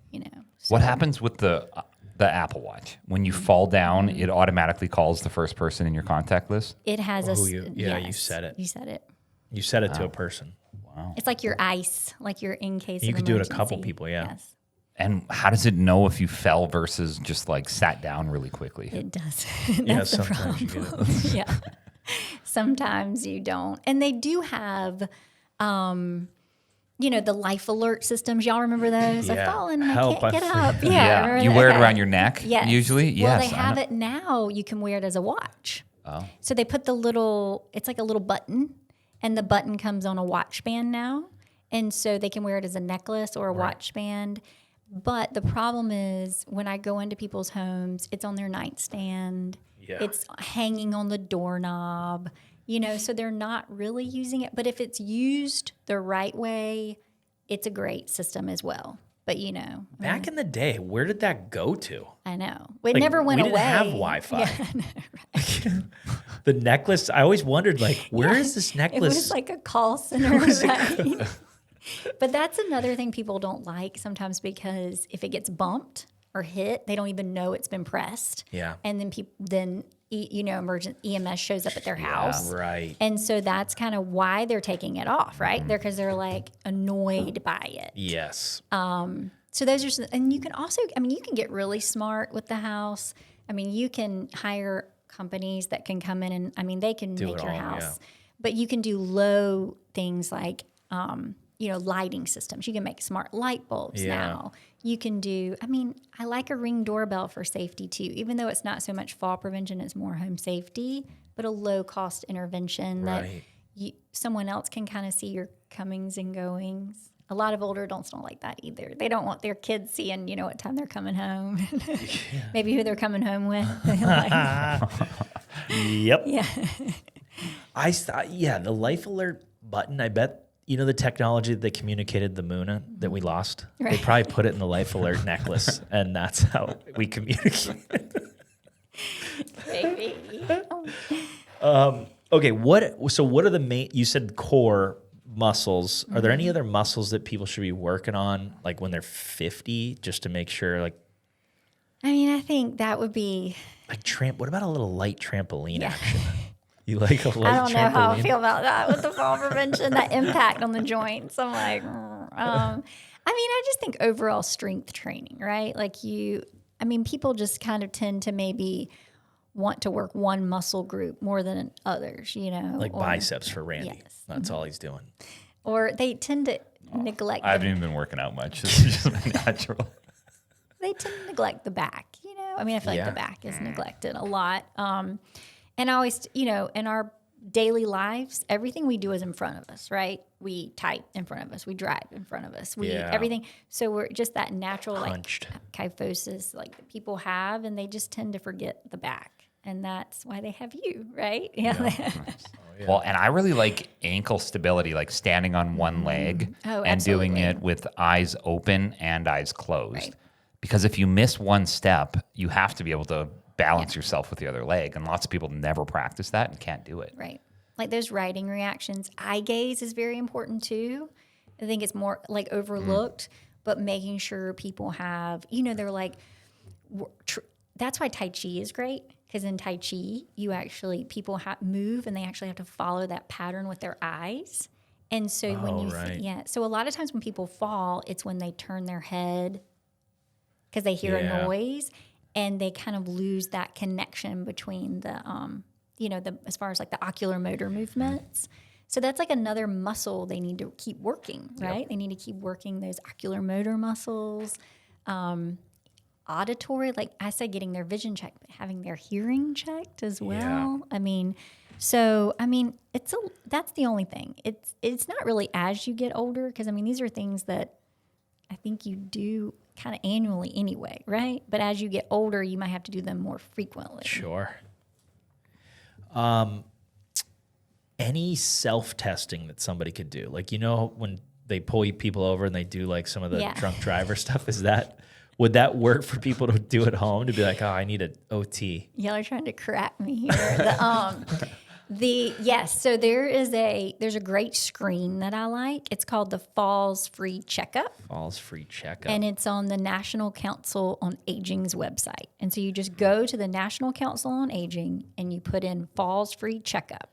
What happens with the Apple Watch? When you fall down, it automatically calls the first person in your contact list? It has you said it. You said it. You said it to a person. It's like your ice, like you're in case You of could do it a emergency. couple people, yeah. Yes, And how does it know if you fell versus just sat down really quickly? it does. Yeah, That's the sometimes you problem. get it. Yeah. Sometimes you don't. And they do have, the life alert systems. Y'all remember those? I've Yeah. fallen and Help, I can't I get up. forgot. Yeah. remember You that? wear it Okay. around your neck Yes. usually? Well, Yes. they I have know. it now. You can wear it as a watch. Oh. So they put it's like a little button, and the button comes on a watch band now. And so they can wear it as a necklace or a watch band. But the problem is when I go into people's homes, it's on their nightstand. Yeah. It's hanging on the doorknob, so they're not really using it. But if it's used the right way, it's a great system as well. But, Back in the day, where did that go to? I know. It never went we away. didn't have Wi-Fi. Yeah, I know, right? The necklace, I always wondered, where is this It necklace? was like a call center, right? But that's another thing people don't like sometimes because if it gets bumped or hit, they don't even know it's been pressed. Yeah. And then emergent EMS shows up at their house. Right. And so that's kind of why they're taking it off, right? Because they're annoyed by it. Yes. So those are, and you can also, you can get really smart with the house. You can hire companies that can come in and, they can Do make it your all, house. yeah. But you can do low things like, lighting systems. You can make smart light bulbs now. You can do, I like a Ring doorbell for safety too, even though it's not so much fall prevention, it's more home safety, but a low cost intervention Right. that someone else can kind of see your comings and goings. A lot of older adults don't like that either. They don't want their kids seeing, what time they're coming home, maybe who they're coming home with. Yep. Yeah. The life alert button, I bet, the technology that they communicated the Muna that we lost? They Right. probably put it in the life alert necklace, and that's how we communicate. Maybe. Okay, what are the main, you said core muscles. Are there any other muscles that people should be working on, when they're 50, just to make sure, I think that would be. what about a little light trampoline Yeah. action? You like a light I don't know trampoline? how I feel about that with the fall prevention, that impact on the joints. I'm like, I just think overall strength training, right? People just kind of tend to maybe want to work one muscle group more than others, Like or- biceps for Randy. Yes. That's all he's doing. or they tend to neglect. I haven't even been working out much. This is just natural. They tend to neglect the back. I mean, I feel like the back is neglected a lot. And I always, in our daily lives, everything we do is in front of us, right? We type in front of us, we drive in front of us, we everything. So we're just that natural Hunched. like kyphosis like that people have, and they just tend to forget the back. And that's why they have you, right? Yeah. Well, and I really like ankle stability, like standing on one leg and doing it with eyes open and eyes closed. Right. Because if you miss one step, you have to be able to balance yourself with the other leg. And lots of people never practice that and can't do it. Right. Like those writing reactions. Eye gaze is very important too. I think it's more like overlooked, but making sure people have, they're like, that's why Tai Chi is great. Because in Tai Chi, people move and they actually have to follow that pattern with their eyes. And so so a lot of times when people fall, it's when they turn their head because they hear a noise, and they kind of lose that connection between the, as far as like the ocular motor movements. So that's like another muscle they need to keep working, right? Yep. They need to keep working those ocular motor muscles. Auditory, like I said, getting their vision checked, but having their hearing checked as well. Yeah. That's the only thing. It's not really as you get older, because these are things that I think you do kind of annually anyway, right? But as you get older, you might have to do them more frequently. Sure. Any self-testing that somebody could do, like when they pull people over and they do like some of the drunk driver stuff, would that work for people to do at home, to be like, oh, I need an OT? Y'all are trying to crack me here. So there's a great screen that I like. It's called the Falls Free Checkup. Falls Free Checkup. And it's on the National Council on Aging's website. And so you just go to the National Council on Aging and you put in Falls Free Checkup.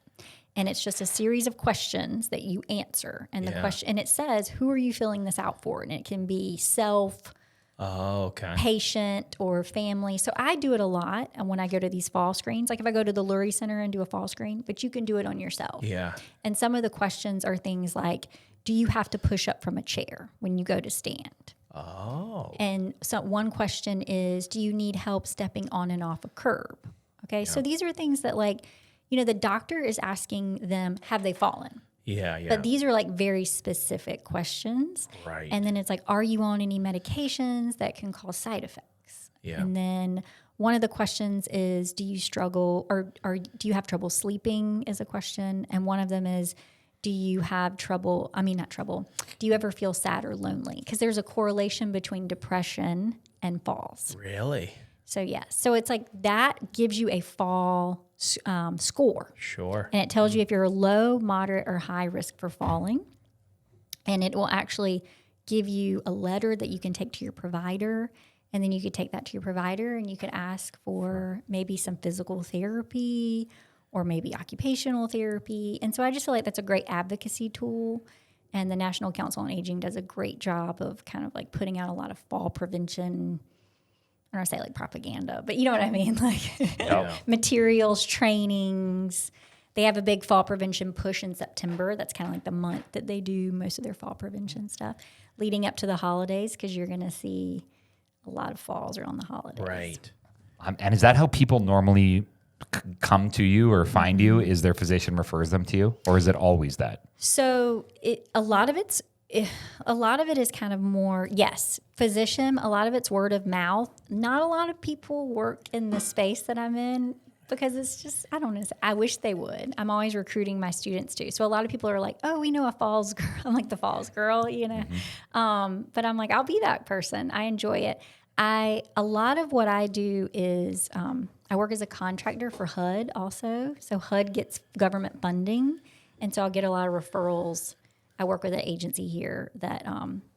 And it's just a series of questions that you answer. And and it says, who are you filling this out for? And it can be patient or family. So I do it a lot. And when I go to these fall screens, like if I go to the Lurie Center and do a fall screen, but you can do it on yourself. Yeah. And some of the questions are things like, do you have to push up from a chair when you go to stand? Oh. And so one question is, do you need help stepping on and off a curb? Okay. Yeah. So these are things that the doctor is asking them, have they fallen? Yeah. But these are like very specific questions. Right. And then it's like, are you on any medications that can cause side effects? Yeah. And then one of the questions is, do you struggle or do you have trouble sleeping is a question. And one of them is, do you have trouble? Do you ever feel sad or lonely? Because there's a correlation between depression and falls. Really? So, yes. So it's like that gives you a fall score. Sure. And it tells you if you're low, moderate, or high risk for falling. And it will actually give you a letter that you can take to your provider. And then you could take that to your provider and you could ask for maybe some physical therapy or maybe occupational therapy. And so I just feel like that's a great advocacy tool. And the National Council on Aging does a great job of kind of like putting out a lot of fall prevention. I don't want to say like propaganda, but you know what I mean? Like materials, trainings. They have a big fall prevention push in September. That's kind of like the month that they do most of their fall prevention stuff leading up to the holidays, because you're going to see a lot of falls around the holidays. Right. And is that how people normally come to you or find you? Is their physician refers them to you, or is it always that? So a lot of it is kind of more, physician, a lot of it's word of mouth. Not a lot of people work in the space that I'm in because it's just, I don't know, I wish they would. I'm always recruiting my students too. So a lot of people are like, oh, we know a falls girl. I'm like the falls girl, Mm-hmm. But I'm like, I'll be that person. I enjoy it. A lot of what I do is I work as a contractor for HUD also. So HUD gets government funding. And so I'll get a lot of referrals. I work with an agency here that,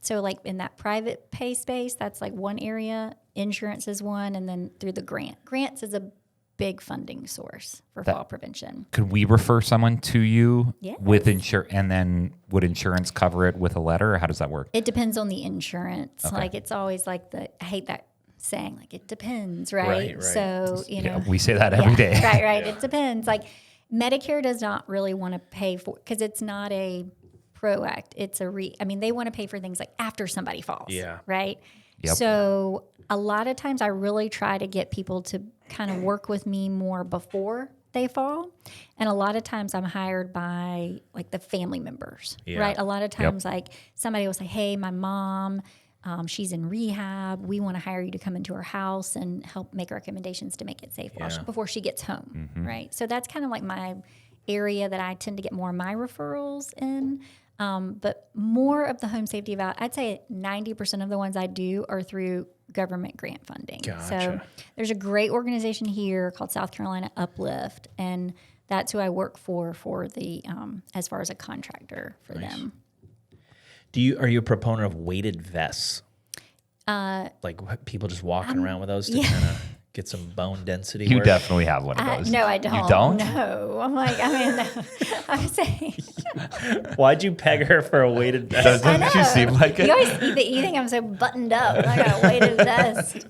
so like in that private pay space, that's like one area. Insurance is one, and then through the grants is a big funding source for fall prevention. Could we refer someone to you with insurance? And then would insurance cover it with a letter, or how does that work? It depends on the insurance. Okay. Like it's always like I hate that saying, like it depends, right? So, we say that every day. Right. Yeah. It depends. Like Medicare does not really want to pay for, because it's not a proact. It's I mean, they want to pay for things like after somebody falls. Yeah. Right. Yep. So a lot of times I really try to get people to kind of work with me more before they fall. And a lot of times I'm hired by like the family members, Yeah. right? A lot of times like somebody will say, hey, my mom, she's in rehab. We want to hire you to come into her house and help make recommendations to make it safe before she gets home, right? So that's kind of like my area that I tend to get more of my referrals in. But more of the home safety I'd say 90% of the ones I do are through government grant funding. So Gotcha. there's a great organization here called South Carolina Uplift, and that's who I work for the as far as a contractor for them. Are you a proponent of weighted vests? Like people just walking around with those to kind of get some bone density? You work? definitely have one of those. No, I don't. You don't? No. I'm like, I'm saying. Why'd you peg her for a weighted vest? Doesn't she seem like it? You think I'm so buttoned up. I got a weighted vest.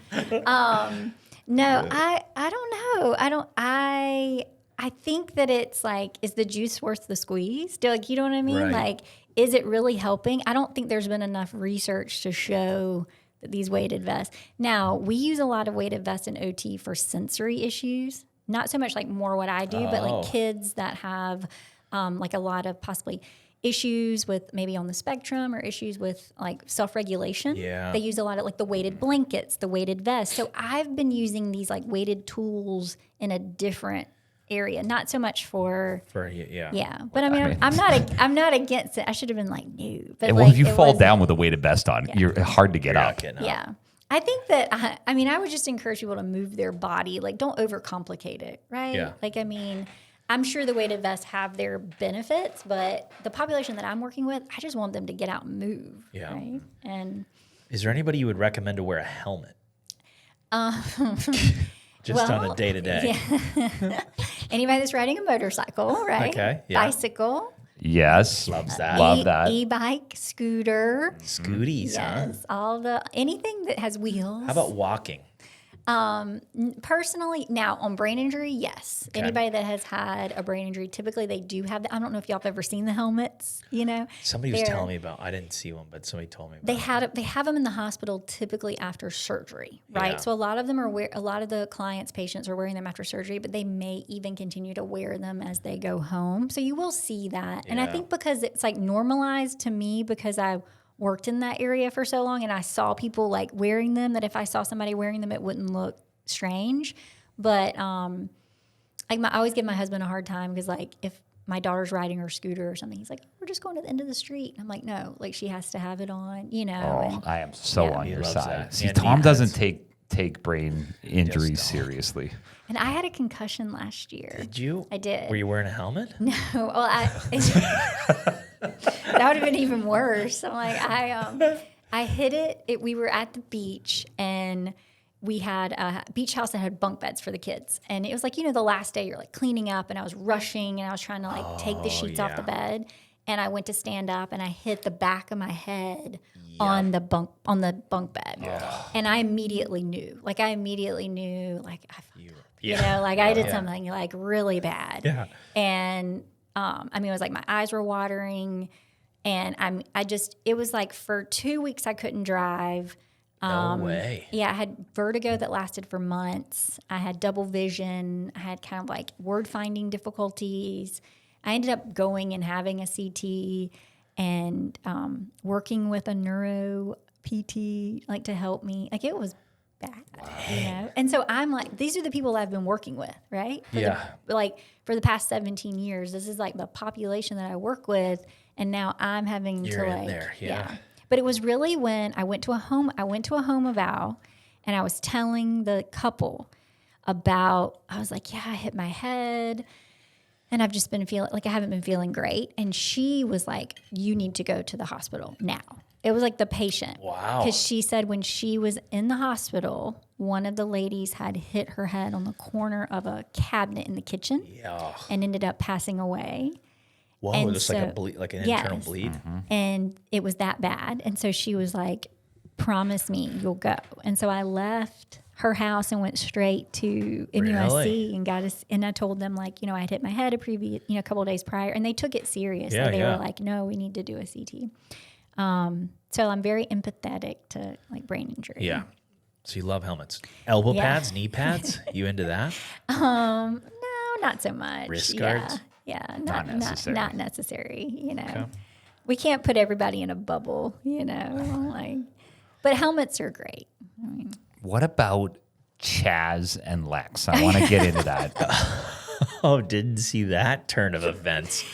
No, I don't know. I think that it's like, is the juice worth the squeeze? Like, you know what I mean? Right. Like, is it really helping? I don't think there's been enough research to show that these weighted vests. Now, we use a lot of weighted vests in OT for sensory issues. Not so much like more what I do, but like kids that have like a lot of possibly issues with maybe on the spectrum or issues with like self-regulation. Yeah. They use a lot of like the weighted blankets, the weighted vests. So I've been using these like weighted tools in a different area, not so much for yeah. But I mean, I'm not against it. I should have been like, no. But Well, like, if you it fall was- down with a weighted vest on, you're hard to get You're up. not getting up. yeah. I think that, I mean, I would just encourage people to move their body. Like, don't overcomplicate it, right? Yeah. Like, I mean, I'm sure the weighted vests have their benefits, but the population that I'm working with, I just want them to get out and move, Yeah. right? And Is there anybody you would recommend to wear a helmet? Just on a day-to-day. Yeah. Anybody that's riding a motorcycle, right? Okay, yeah. Bicycle. Yes. Loves that. Love that. E-bike, scooter. Scooties, huh? Yes, anything that has wheels. How about walking? Personally, now on brain injury, yes. Okay. Anybody that has had a brain injury, typically they do have I don't know if y'all have ever seen the helmets, you know. Somebody was telling me about. I didn't see one, but somebody told me about. They have them in the hospital typically after surgery, right? Yeah. So a lot of them a lot of the clients' patients are wearing them after surgery, but they may even continue to wear them as they go home. So you will see that. And I Yeah. think because it's like normalized to me because I worked in that area for so long and I saw people like wearing them, that if I saw somebody wearing them, it wouldn't look strange. But like I always give my husband a hard time because like if my daughter's riding her scooter or something, he's like, we're just going to the end of the street. And I'm like, no, like she has to have it on, you know. Oh, and I am so Yeah. on He your loves side. that. See, And Tom he doesn't has- take brain injuries don't. seriously. And I had a concussion last year. Did you? I did. Were you wearing a helmet? No, well, that would have been even worse. I'm like, I hit it. We were at the beach and we had a beach house that had bunk beds for the kids. And it was like, you know, the last day you're like cleaning up and I was rushing and I was trying to like take the sheets off the bed. And I went to stand up and I hit the back of my head on the bunk bed. And I immediately knew, like I fucked up. You know, like I did something like really bad. Yeah. And I mean, it was like my eyes were watering, and it was like for 2 weeks I couldn't drive. No way. Yeah, I had vertigo that lasted for months. I had double vision. I had kind of like word finding difficulties. I ended up going and having a CT and working with a neuro PT like to help me. Like it was bad, you know? And so I'm like, these are the people I've been working with, right? For the past 17 years, this is like the population that I work with. And now I'm having You're to in like, there, yeah. But it was really when I went to a home eval and I was telling the couple about, I was like, yeah, I hit my head and I've just been feeling like I haven't been feeling great. And she was like, you need to go to the hospital now. It was like the patient. Wow. Because she said when she was in the hospital, one of the ladies had hit her head on the corner of a cabinet in the kitchen and ended up passing away. Whoa, And just so- like a bleed, like an internal bleed. And it was that bad. And so she was like, promise me you'll go. And so I left. her house and went straight to MUSC and got us. And I told them like, I had hit my head a couple of days prior, and they took it serious. Yeah, they were like, no, we need to do a CT. So I'm very empathetic to like brain injury. Yeah. So you love helmets, elbow pads, knee pads. You into that? No, not so much. Wrist guards? Yeah, Not necessary. Not necessary. We can't put everybody in a bubble. But helmets are great. What about Chaz and Lex? I want to get into that. Oh, didn't see that turn of events.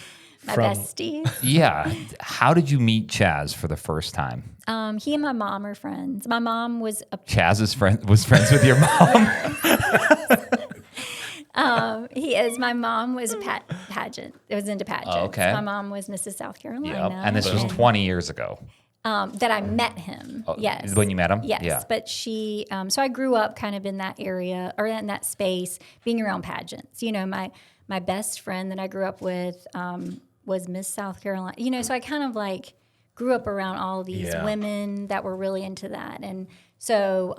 My besties. Yeah. How did you meet Chaz for the first time? He and my mom are friends. My mom was Chaz was friends with your mom? He is. My mom was a pageant. It was into pageants. Oh, okay. My mom was Mrs. South Carolina. Yep. And this was 20 years ago. That I met him. Yes. When you met him? Yes. Yeah. But she, so I grew up kind of in that area or in that space, being around pageants. My best friend that I grew up with was Miss South Carolina. So I kind of like grew up around all these women that were really into that. And so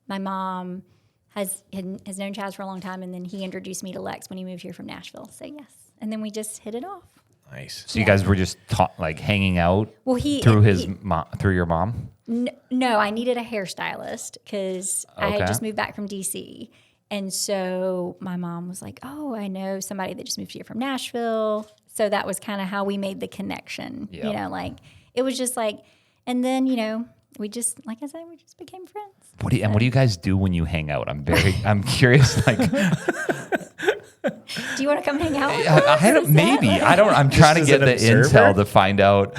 my mom has known Chaz for a long time, and then he introduced me to Lex when he moved here from Nashville. So yes. And then we just hit it off. Nice. So you guys were just hanging out through your mom? No, I needed a hairstylist because I had just moved back from DC. And so my mom was like, oh, I know somebody that just moved here from Nashville. So that was kind of how we made the connection. Yep. It was just like, and then, we just, like I said, we just became friends. What do you guys do when you hang out? I'm curious. Do you want to come hang out with us? I'm trying to get the intel to find out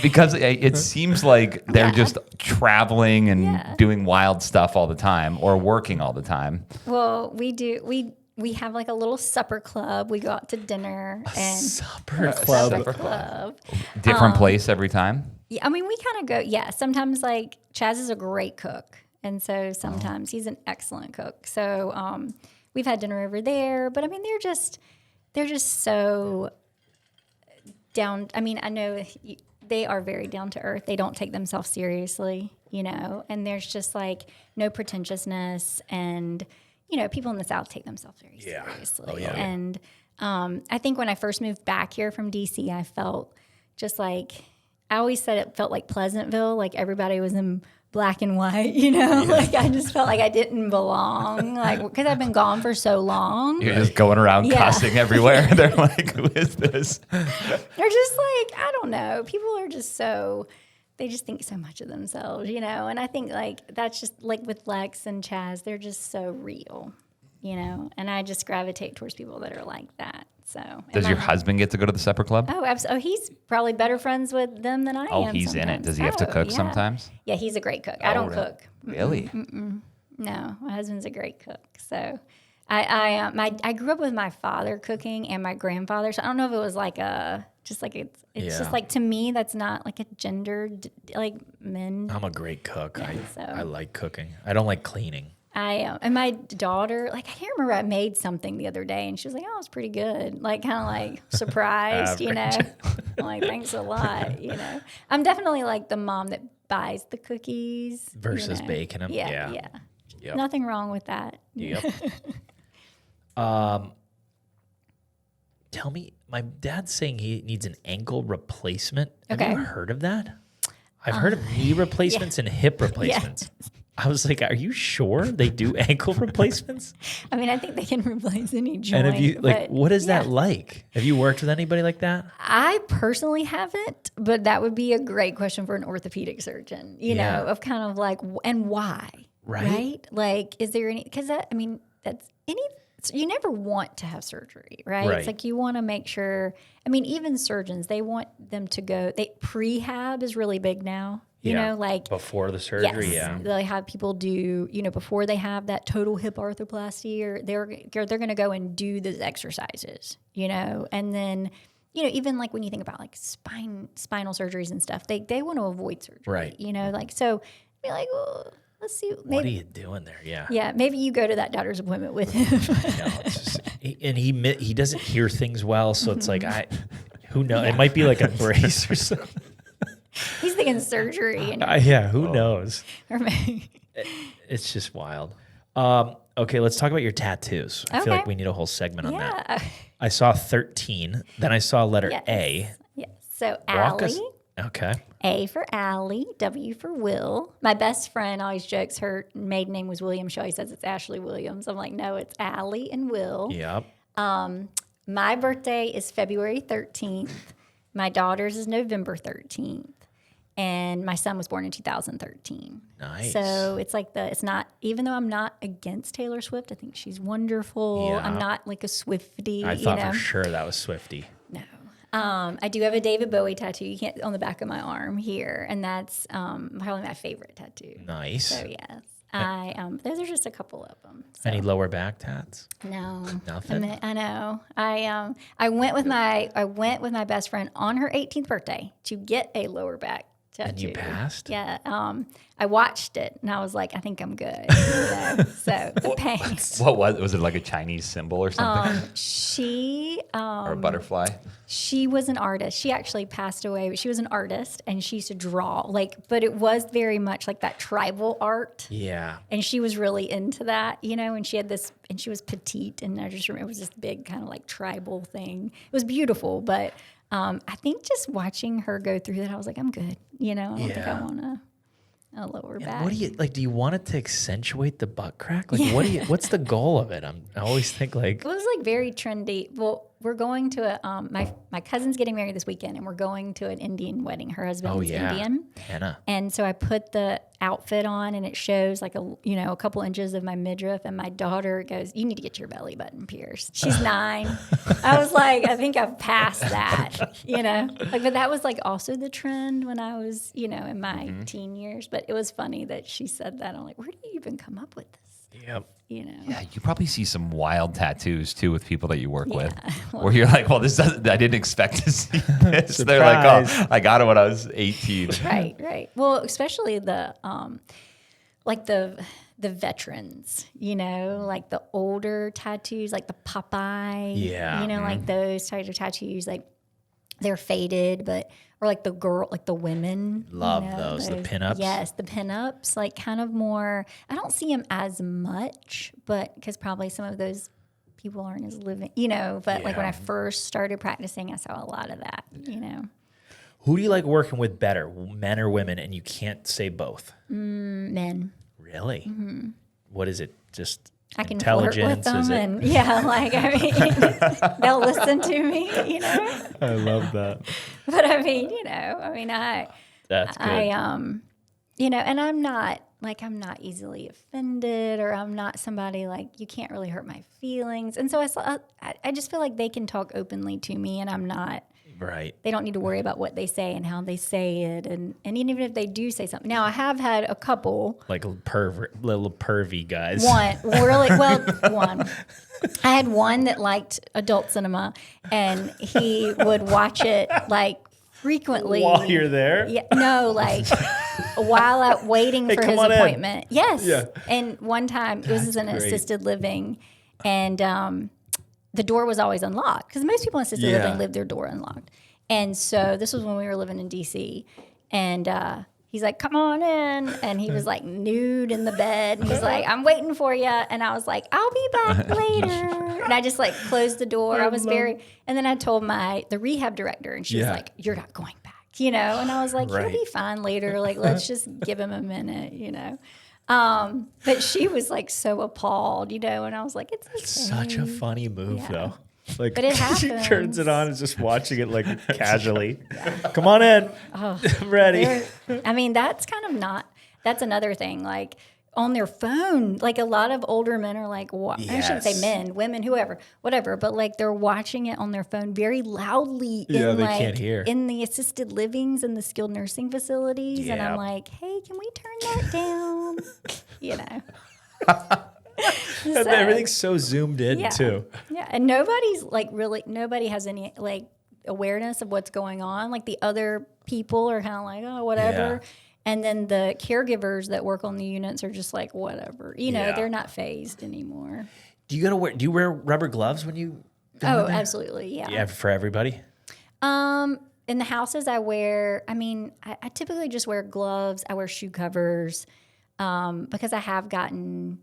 because it seems like they're just traveling and doing wild stuff all the time or working all the time. Well, we do. We have like a little supper club. We go out to dinner and supper club. Different place every time. Yeah, I mean, we kind of go. Yeah, sometimes like Chaz is a great cook, and so sometimes he's an excellent cook. So we've had dinner over there. But I mean, they're just so down. I mean, I know they are very down to earth. They don't take themselves seriously, and there's just like no pretentiousness and. People in the South take themselves very seriously. Oh, yeah. And I think when I first moved back here from DC, I felt just like, I always said it felt like Pleasantville, like everybody was in black and white, like I just felt like I didn't belong, like because I've been gone for so long. You're just going around cussing everywhere. They're like, who is this? They're just like, I don't know. People are just they just think so much of themselves, and I think like that's just like with Lex and Chaz, they're just so real, and I just gravitate towards people that are like that. So does your husband get to go to the supper club? Oh, absolutely. Oh, he's probably better friends with them than I am. Oh, he's in it. Does he have to cook sometimes? Yeah, he's a great cook. I don't cook. Really? No, my husband's a great cook. So I grew up with my father cooking and my grandfather. So I don't know if it was like it's just like, to me, that's not like a gendered, like men. I'm a great cook. Yeah, I like cooking. I don't like cleaning. And my daughter, like, I can't remember, I made something the other day and she was like, oh, it's pretty good. Like, kind of like surprised, I'm like, thanks a lot, I'm definitely like the mom that buys the cookies. Versus baking them. Yeah. Yep. Nothing wrong with that. Yep. Tell me, my dad's saying he needs an ankle replacement. Have you heard of that? I've heard of knee replacements and hip replacements. Yes. I was like, are you sure they do ankle replacements? I mean, I think they can replace any joint. And have you, what is that like? Have you worked with anybody like that? I personally haven't, but that would be a great question for an orthopedic surgeon, you know, of kind of like, and why? Right? Like, is there any, because you never want to have surgery, right? It's like you want to make sure, I mean, even surgeons, they want them to go, prehab is really big now. You know, like before the surgery, they have people do, before they have that total hip arthroplasty, or they're going to go and do those exercises, and then, even like when you think about like spinal surgeries and stuff, they want to avoid surgery, right? Like, so be like, well, let's see. What are you doing there? Yeah. Maybe you go to that doctor's appointment with him. And he doesn't hear things well. So it's like, who knows? It might be like a brace or something. He's thinking surgery. Who knows? Or maybe. It's just wild. Okay, let's talk about your tattoos. I feel like we need a whole segment on that. I saw 13, then I saw letter A. Yes. So Walk us. Allie. Okay. A for Allie, W for Will. My best friend always jokes her maiden name was William. She always says it's Ashley Williams. I'm like, no, it's Allie and Will. Yep. My birthday is February 13th. My daughter's is November 13th. And my son was born in 2013. Nice. So it's like it's not, even though I'm not against Taylor Swift, I think she's wonderful. Yeah. I'm not like a Swiftie. I thought for sure that was Swiftie. No. I do have a David Bowie tattoo. You can't on the back of my arm here, and that's probably my favorite tattoo. Nice. So yes, those are just a couple of them. So. Any lower back tats? No, Nothing. I know. I went with my best friend on her 18th birthday to get a lower back tattoo. And you passed? Yeah. I watched it and I was like, I think I'm good. So the pain. What was it, like a Chinese symbol or something? Or a butterfly? She was an artist. She actually passed away, but she was an artist and she used to draw but it was very much like that tribal art. Yeah. And she was really into that, and she had this, and she was petite, and I just remember it was this big kind of like tribal thing. It was beautiful, but I think just watching her go through that, I was like, I'm good. I don't think I want a lower back. What do you like? Do you want it to accentuate the butt crack? Like, what's the goal of it? I always think like it was like very trendy. Well, we're going to my cousin's getting married this weekend, and we're going to an Indian wedding. Her husband's Indian. Hannah. And so I put the outfit on, and it shows like a couple inches of my midriff. And my daughter goes, "You need to get your belly button pierced." She's 9. I was like, I think I've passed that, but that was like also the trend when I was, in my teen years. But it was funny that she said that. I'm like, where do you even come up with this? Yep. Yeah, you probably see some wild tattoos too with people that you work with, where you're like, "Well, I didn't expect to see this." They're like, "Oh, I got it when I was 18." Right. Well, especially the veterans, like the older tattoos, like the Popeye, like those types of tattoos, like they're faded, or like the women. Love those, the pinups. Yes, the pinups, like kind of more, I don't see them as much, but because probably some of those people aren't as living, but like when I first started practicing, I saw a lot of that, Who do you like working with better, men or women? And you can't say both. Men. Really? Mm-hmm. What is it? Just I can intelligence? Flirt with them they'll listen to me, I love that. But that's good. And I'm not easily offended, or I'm not somebody like, you can't really hurt my feelings. And so I just feel like they can talk openly to me, and I'm not. Right. They don't need to worry about what they say and how they say it. And even if they do say something. Now, I have had a couple. Like little pervy guys. One. I had one that liked adult cinema, and he would watch it like frequently. While you're there? Yeah. No, like while I'm waiting for his appointment. Yes. Yeah. And one time, it was in an assisted living, and the door was always unlocked, because most people in assisted living leave their door unlocked. And so this was when we were living in DC, and he's like, "Come on in," and he was like nude in the bed, and he's like, "I'm waiting for you," and I was like, "I'll be back later," and I just like closed the door. I was and then I told the rehab director, and she was like, "You're not going back," and I was like, "He'll be fine later. Like, let's just give him a minute," But she was like so appalled, and I was like, it's okay. Such a funny move, though. Like, but it happens. She turns it on and is just watching it like casually. Come on in. I'm ready. That's kind of that's another thing. Like on their phone, like a lot of older men are like, I shouldn't say men, women, whoever, whatever, but like they're watching it on their phone very loudly they can't hear. In the assisted livings and the skilled nursing facilities. Yeah. And I'm like, hey, can we turn that down? So, everything's so zoomed in too. Yeah. And nobody has any like awareness of what's going on. Like the other people are kind of like, oh, whatever. Yeah. And then the caregivers that work on the units are just like, whatever. They're not phased anymore. Do you wear rubber gloves when you Oh, absolutely. Yeah. Yeah, for everybody? In the houses I wear, I typically just wear gloves. I wear shoe covers. because I have gotten,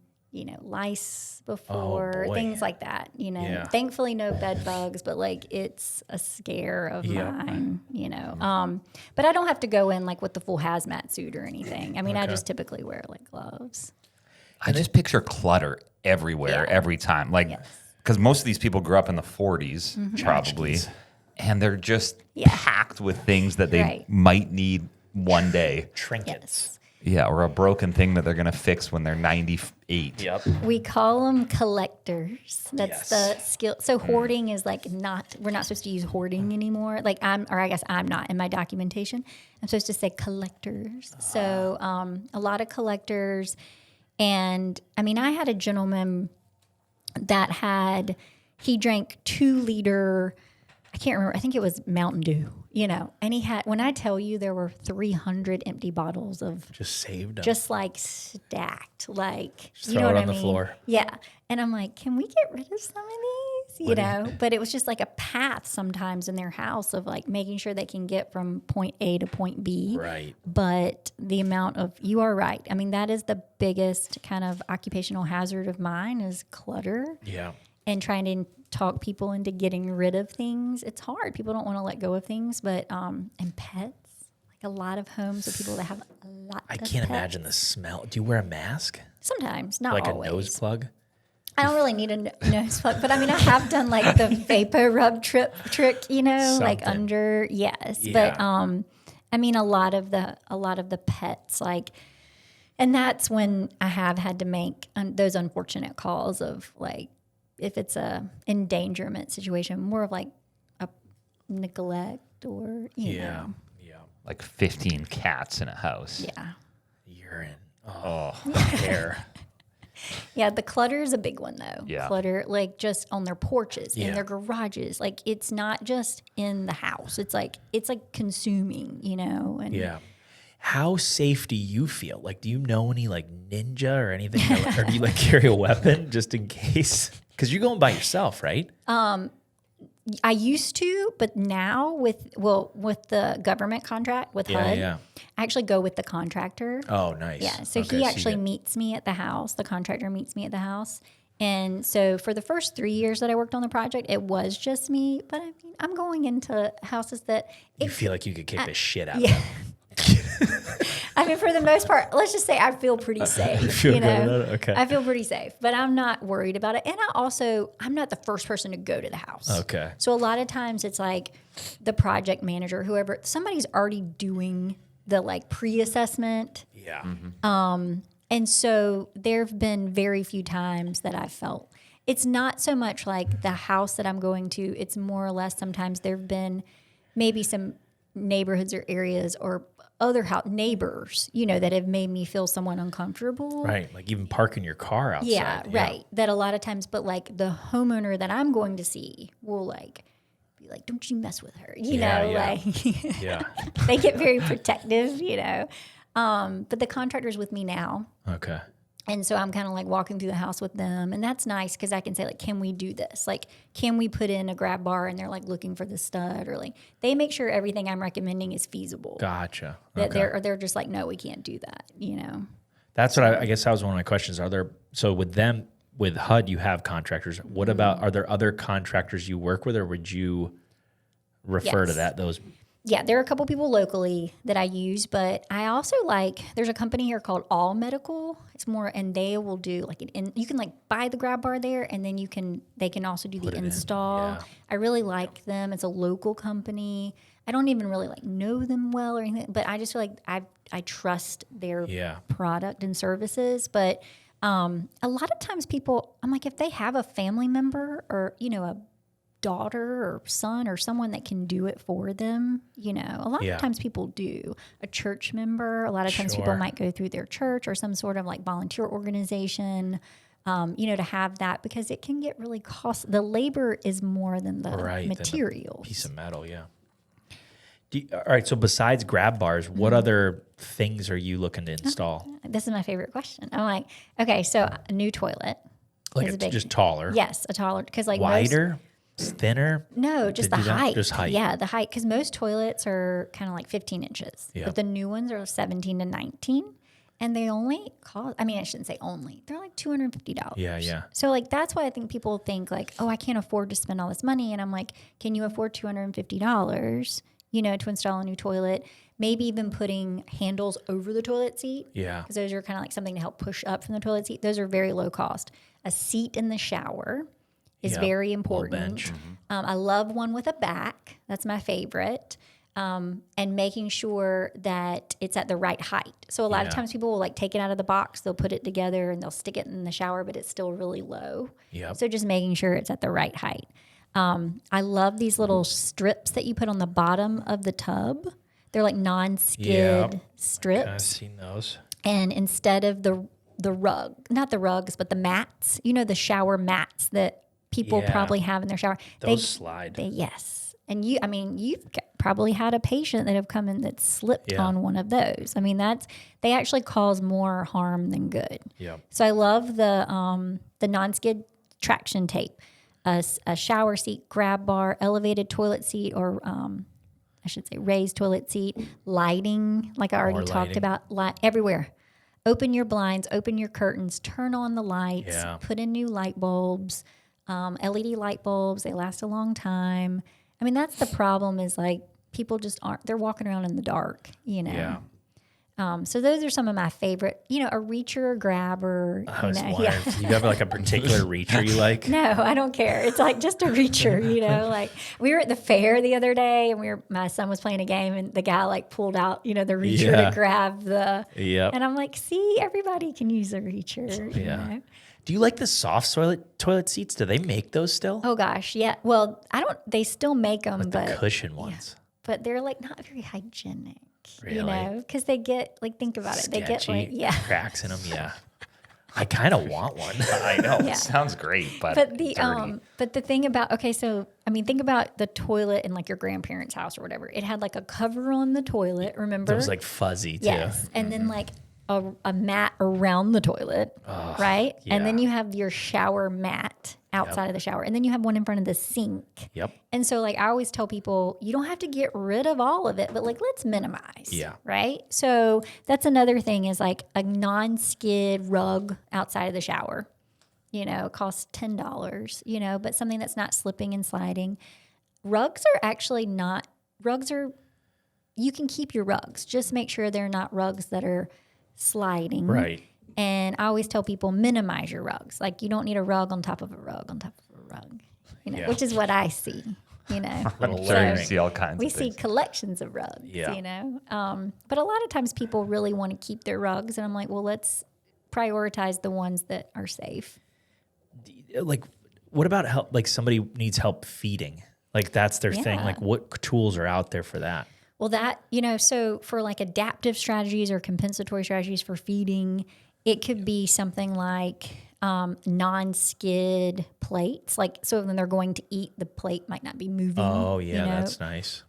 lice before, boy. things like that, Yeah. Thankfully no bed bugs, but like it's a scare of mine, but I don't have to go in like with the full hazmat suit or anything. I mean, I just typically wear like gloves. I just picture clutter everywhere, every time. Like, because most of these people grew up in the 40s, probably, and they're just packed with things that they might need one day. Trinkets. Yeah, or a broken thing that they're going to fix when they're 98. Yep. We call them collectors. That's the skill. So hoarding is like we're not supposed to use hoarding anymore. Like I guess I'm not in my documentation. I'm supposed to say collectors. So a lot of collectors. And I mean, I had a gentleman that he drank 2-liter, I can't remember, I think it was Mountain Dew, and he had, when I tell you there were 300 empty bottles of Just saved them. just like stacked, like, Just throw it on the floor. Yeah. And I'm like, can we get rid of some of these? But it was just like a path sometimes in their house of like making sure they can get from point A to point B. Right. But the amount of, you are right. I mean, that is the biggest kind of occupational hazard of mine is clutter. Yeah. And trying to talk people into getting rid of things. It's hard. People don't want to let go of things, but and pets, like a lot of homes with people that have a lot. I of can't pets. imagine the smell. Do you wear a mask? Sometimes, not Like always. a nose plug? I don't really need a nose plug, but I mean, I have done like the vapor rub trick, like Something. under, yes. Yeah. But I mean, a lot of the pets, like, and that's when I have had to make those unfortunate calls of like, if it's a endangerment situation, more of like a neglect or you know. Yeah. Like 15 cats in a house. Yeah. Urine. Oh, hair. Yeah, the clutter is a big one though. Yeah. Clutter, like just on their porches, in Yeah. their garages. Like it's not just in the house. It's like consuming, and Yeah. How safe do you feel? Like, do you know any like ninja or anything? Or do you like carry a weapon just in case? Because you're going by yourself, right? I used to, but now with the government contract with HUD, yeah. I actually go with the contractor. Oh, nice. Yeah, so Okay, he you actually get- meets me at the house. The contractor meets me at the house. And so for the first 3 years that I worked on the project, it was just me. But I mean, I'm going into houses that You feel like you could kick the shit out of yeah. them. I mean, for the most part, let's just say I feel pretty safe. feel you good know, about it? Okay. I feel pretty safe, but I'm not worried about it. And I'm not the first person to go to the house. Okay. So a lot of times it's like the project manager, whoever, somebody's already doing the like pre-assessment. Yeah. And so there have been very few times that I've felt it's not so much like the house that I'm going to. It's more or less sometimes there have been maybe some neighborhoods or areas or other neighbors, that have made me feel somewhat uncomfortable. Right. Like even parking your car outside. Yeah, right. That a lot of times, but like the homeowner that I'm going to see will like be like, don't you mess with her, like Yeah. they get very protective, But the contractor's with me now. Okay. And so I'm kind of like walking through the house with them. And that's nice because I can say, like, can we do this? Like, can we put in a grab bar? And they're like looking for the stud, or like they make sure everything I'm recommending is feasible. Gotcha. That Okay. they're just like, no, we can't do that, That's what I guess that was one of my questions. So with HUD, you have contractors. What about, are there other contractors you work with, or would you refer to Yes. those? Yeah, there are a couple people locally that I use, but I also there's a company here called All Medical. It's more, and they will do you can like buy the grab bar there, and then they can also do the it in. install. Yeah. I really like them. It's a local company. I don't even really know them well or anything, but I just feel like I trust their product and services. But a lot of times people, I'm like, if they have a family member or a daughter or son or someone that can do it for them, a lot of times people do. A church member, a lot of times people Sure. might go through their church or some sort of like volunteer organization, to have that, because it can get really costly. The labor is more than the Right, than the materials. Piece of metal, yeah. All right, so besides grab bars, what other things are you looking to install? This is my favorite question. I'm like, okay, so a new toilet. Like is a big, just taller? yes, a taller, because like most, Wider? Thinner? no, just to the do that? height. Just height. Yeah, the height, because most toilets are kind of like 15 inches, Yep. but the new ones are 17 to 19. And they only cost, I shouldn't say only, they're like $250. Yeah. So like, that's why I think people think like, oh, I can't afford to spend all this money. And I'm like, can you afford $250, to install a new toilet? Maybe even putting handles over the toilet seat. Yeah. Because those are kind of like something to help push up from the toilet seat. Those are very low cost. A seat in the shower is very important. Bench. I love one with a back. That's my favorite. And making sure that it's at the right height. So a lot of times people will like take it out of the box, they'll put it together and they'll stick it in the shower, but it's still really low. Yep. So just making sure it's at the right height. I love these little strips that you put on the bottom of the tub. They're like non-skid strips. I've seen those. And instead of the rug, not the rugs, but the mats, the shower mats that people probably have in their shower. Those slide. Yes. And you've probably had a patient that have come in that slipped on one of those. They actually cause more harm than good. Yeah. So I love the non-skid traction tape, a shower seat, grab bar, elevated toilet seat, or I should say raised toilet seat, lighting, like I already talked about, everywhere. Open your blinds, open your curtains, turn on the lights, put in new light bulbs, LED light bulbs. They last a long time. That's the problem is like people just they're walking around in the dark, Yeah. So those are some of my favorite, a reacher or grabber. I was wondering, you have like a particular reacher you like? No, I don't care. It's like just a reacher, like we were at the fair the other day and my son was playing a game and the guy like pulled out, the reacher to grab the, and I'm like, see, everybody can use a reacher, you know? Do you like the soft toilet seats? Do they make those still? Oh gosh. Yeah. Well, they still make them, Like but the cushion ones. But they're like not very hygienic. Really? Because they get like, think about it. They get like, cracks in them. Yeah. I kind of want one. I know. Yeah. It sounds great, but the thing about, think about the toilet in like your grandparents' house or whatever. It had like a cover on the toilet, remember? It was like fuzzy too. Yes. And then like a mat around the toilet, right? Yeah. And then you have your shower mat outside of the shower. And then you have one in front of the sink. Yep. And so like I always tell people, you don't have to get rid of all of it, but like let's minimize. Yeah. Right? So that's another thing is like a non-skid rug outside of the shower. It costs $10, but something that's not slipping and sliding. Rugs are you can keep your rugs. Just make sure they're not rugs that are sliding. Right. And I always tell people minimize your rugs. Like you don't need a rug on top of a rug on top of a rug, which is what I see, I'm sure you see all kinds we of see things. collections of rugs, But a lot of times people really want to keep their rugs. And I'm like, well, let's prioritize the ones that are safe. Like, what about help? Like somebody needs help feeding. Like that's their thing. Like what tools are out there for that? Well, that, so for like adaptive strategies or compensatory strategies for feeding, it could be something like non-skid plates. Like, so when they're going to eat, the plate might not be moving. Oh, yeah, that's nice.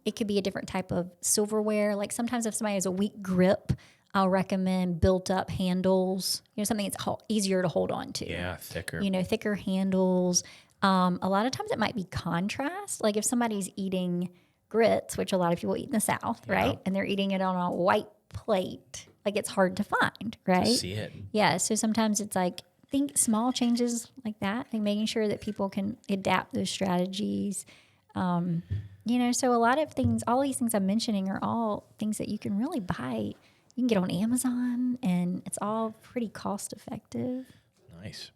It could be a different type of silverware. Like sometimes if somebody has a weak grip, I'll recommend built up handles, something that's easier to hold on to. Yeah, thicker. Thicker handles. A lot of times it might be contrast. Like if somebody's eating grits, which a lot of people eat in the South, right? And they're eating it on a white plate. Like it's hard to find, right? To see it. Yeah. So sometimes it's like, think small changes like that, like making sure that people can adapt those strategies. So a lot of things, all these things I'm mentioning are all things that you can really buy. You can get on Amazon and it's all pretty cost effective. Nice.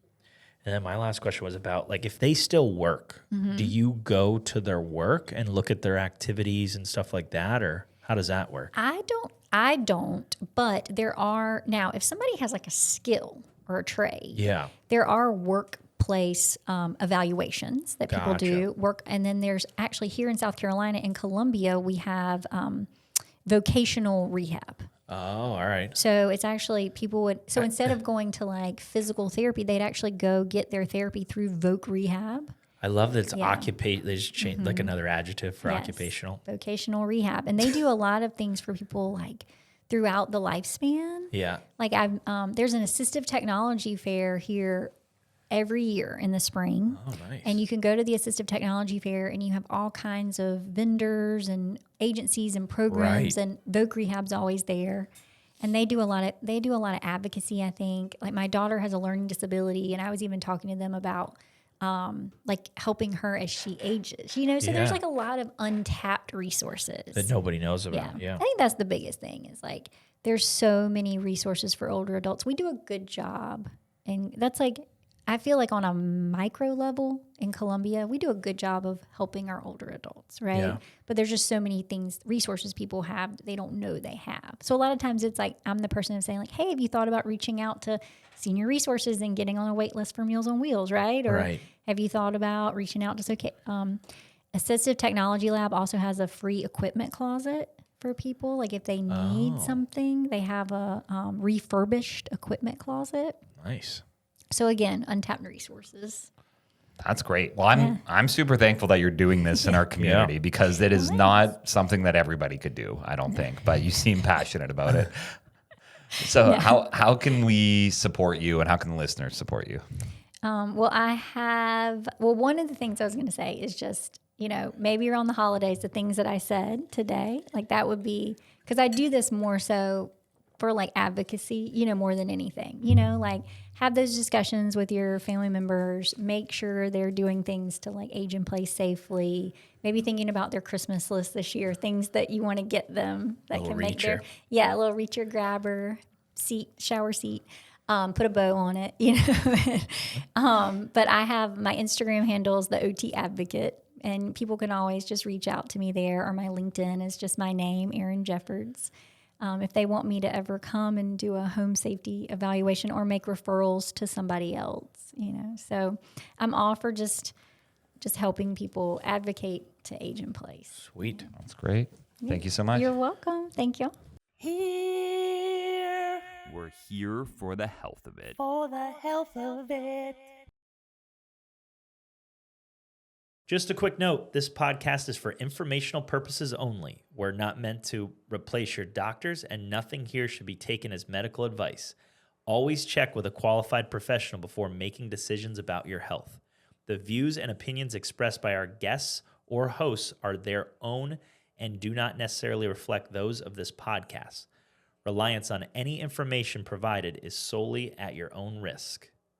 And then my last question was about like if they still work, do you go to their work and look at their activities and stuff like that, or how does that work? I don't, but there are now if somebody has like a skill or a trade, there are workplace evaluations that people do work, and then there's actually here in South Carolina in Columbia we have vocational rehab. Oh, all right. So it's actually instead of going to like physical therapy, they'd actually go get their therapy through Voc Rehab. I love that it's they just changed like another adjective for occupational. Vocational rehab. And they do a lot of things for people like throughout the lifespan. Yeah. Like there's an assistive technology fair here every year in the spring. Oh, nice. And you can go to the assistive technology fair and you have all kinds of vendors and agencies and programs and Voc Rehab's always there. And they do a lot of advocacy, I think. Like my daughter has a learning disability, and I was even talking to them about like helping her as she ages, you know? So there's Yeah. like a lot of untapped resources That nobody knows about. Yeah. I think that's the biggest thing is like there's so many resources for older adults. We do a good job. And that's like, I feel like on a micro level in Columbia, we do a good job of helping our older adults, right? Yeah. But there's just so many things, resources people have that they don't know they have. So a lot of times it's like I'm the person saying like, hey, have you thought about reaching out to senior resources and getting on a wait list for Meals on Wheels, right? Or Right. have you thought about reaching out to Assistive Technology Lab also has a free equipment closet for people. Like if they need something, they have a refurbished equipment closet. Nice. So again, untapped resources. That's great. Well, I'm super thankful that you're doing this in our community because it is not something that everybody could do, I don't think, but you seem passionate about it. So how can we support you and how can the listeners support you? One of the things I was going to say is just, maybe around the holidays, the things that I said today, like that would be, because I do this more so for like advocacy, more than anything, like have those discussions with your family members, make sure they're doing things to like age in place safely, maybe thinking about their Christmas list this year, things that you want to get them that can make a little reacher grabber seat, shower seat. Put a bow on it, But I have my Instagram handle is the OT Advocate, and people can always just reach out to me there, or my LinkedIn is just my name, Erin Jeffords. If they want me to ever come and do a home safety evaluation or make referrals to somebody else, So I'm all for just helping people advocate to age in place. Sweet. That's great. Thank you so much. You're welcome. Thank you. We're here for the health of it. For the health of it. Just a quick note, this podcast is for informational purposes only. We're not meant to replace your doctors, and nothing here should be taken as medical advice. Always check with a qualified professional before making decisions about your health. The views and opinions expressed by our guests or hosts are their own and do not necessarily reflect those of this podcast. Reliance on any information provided is solely at your own risk.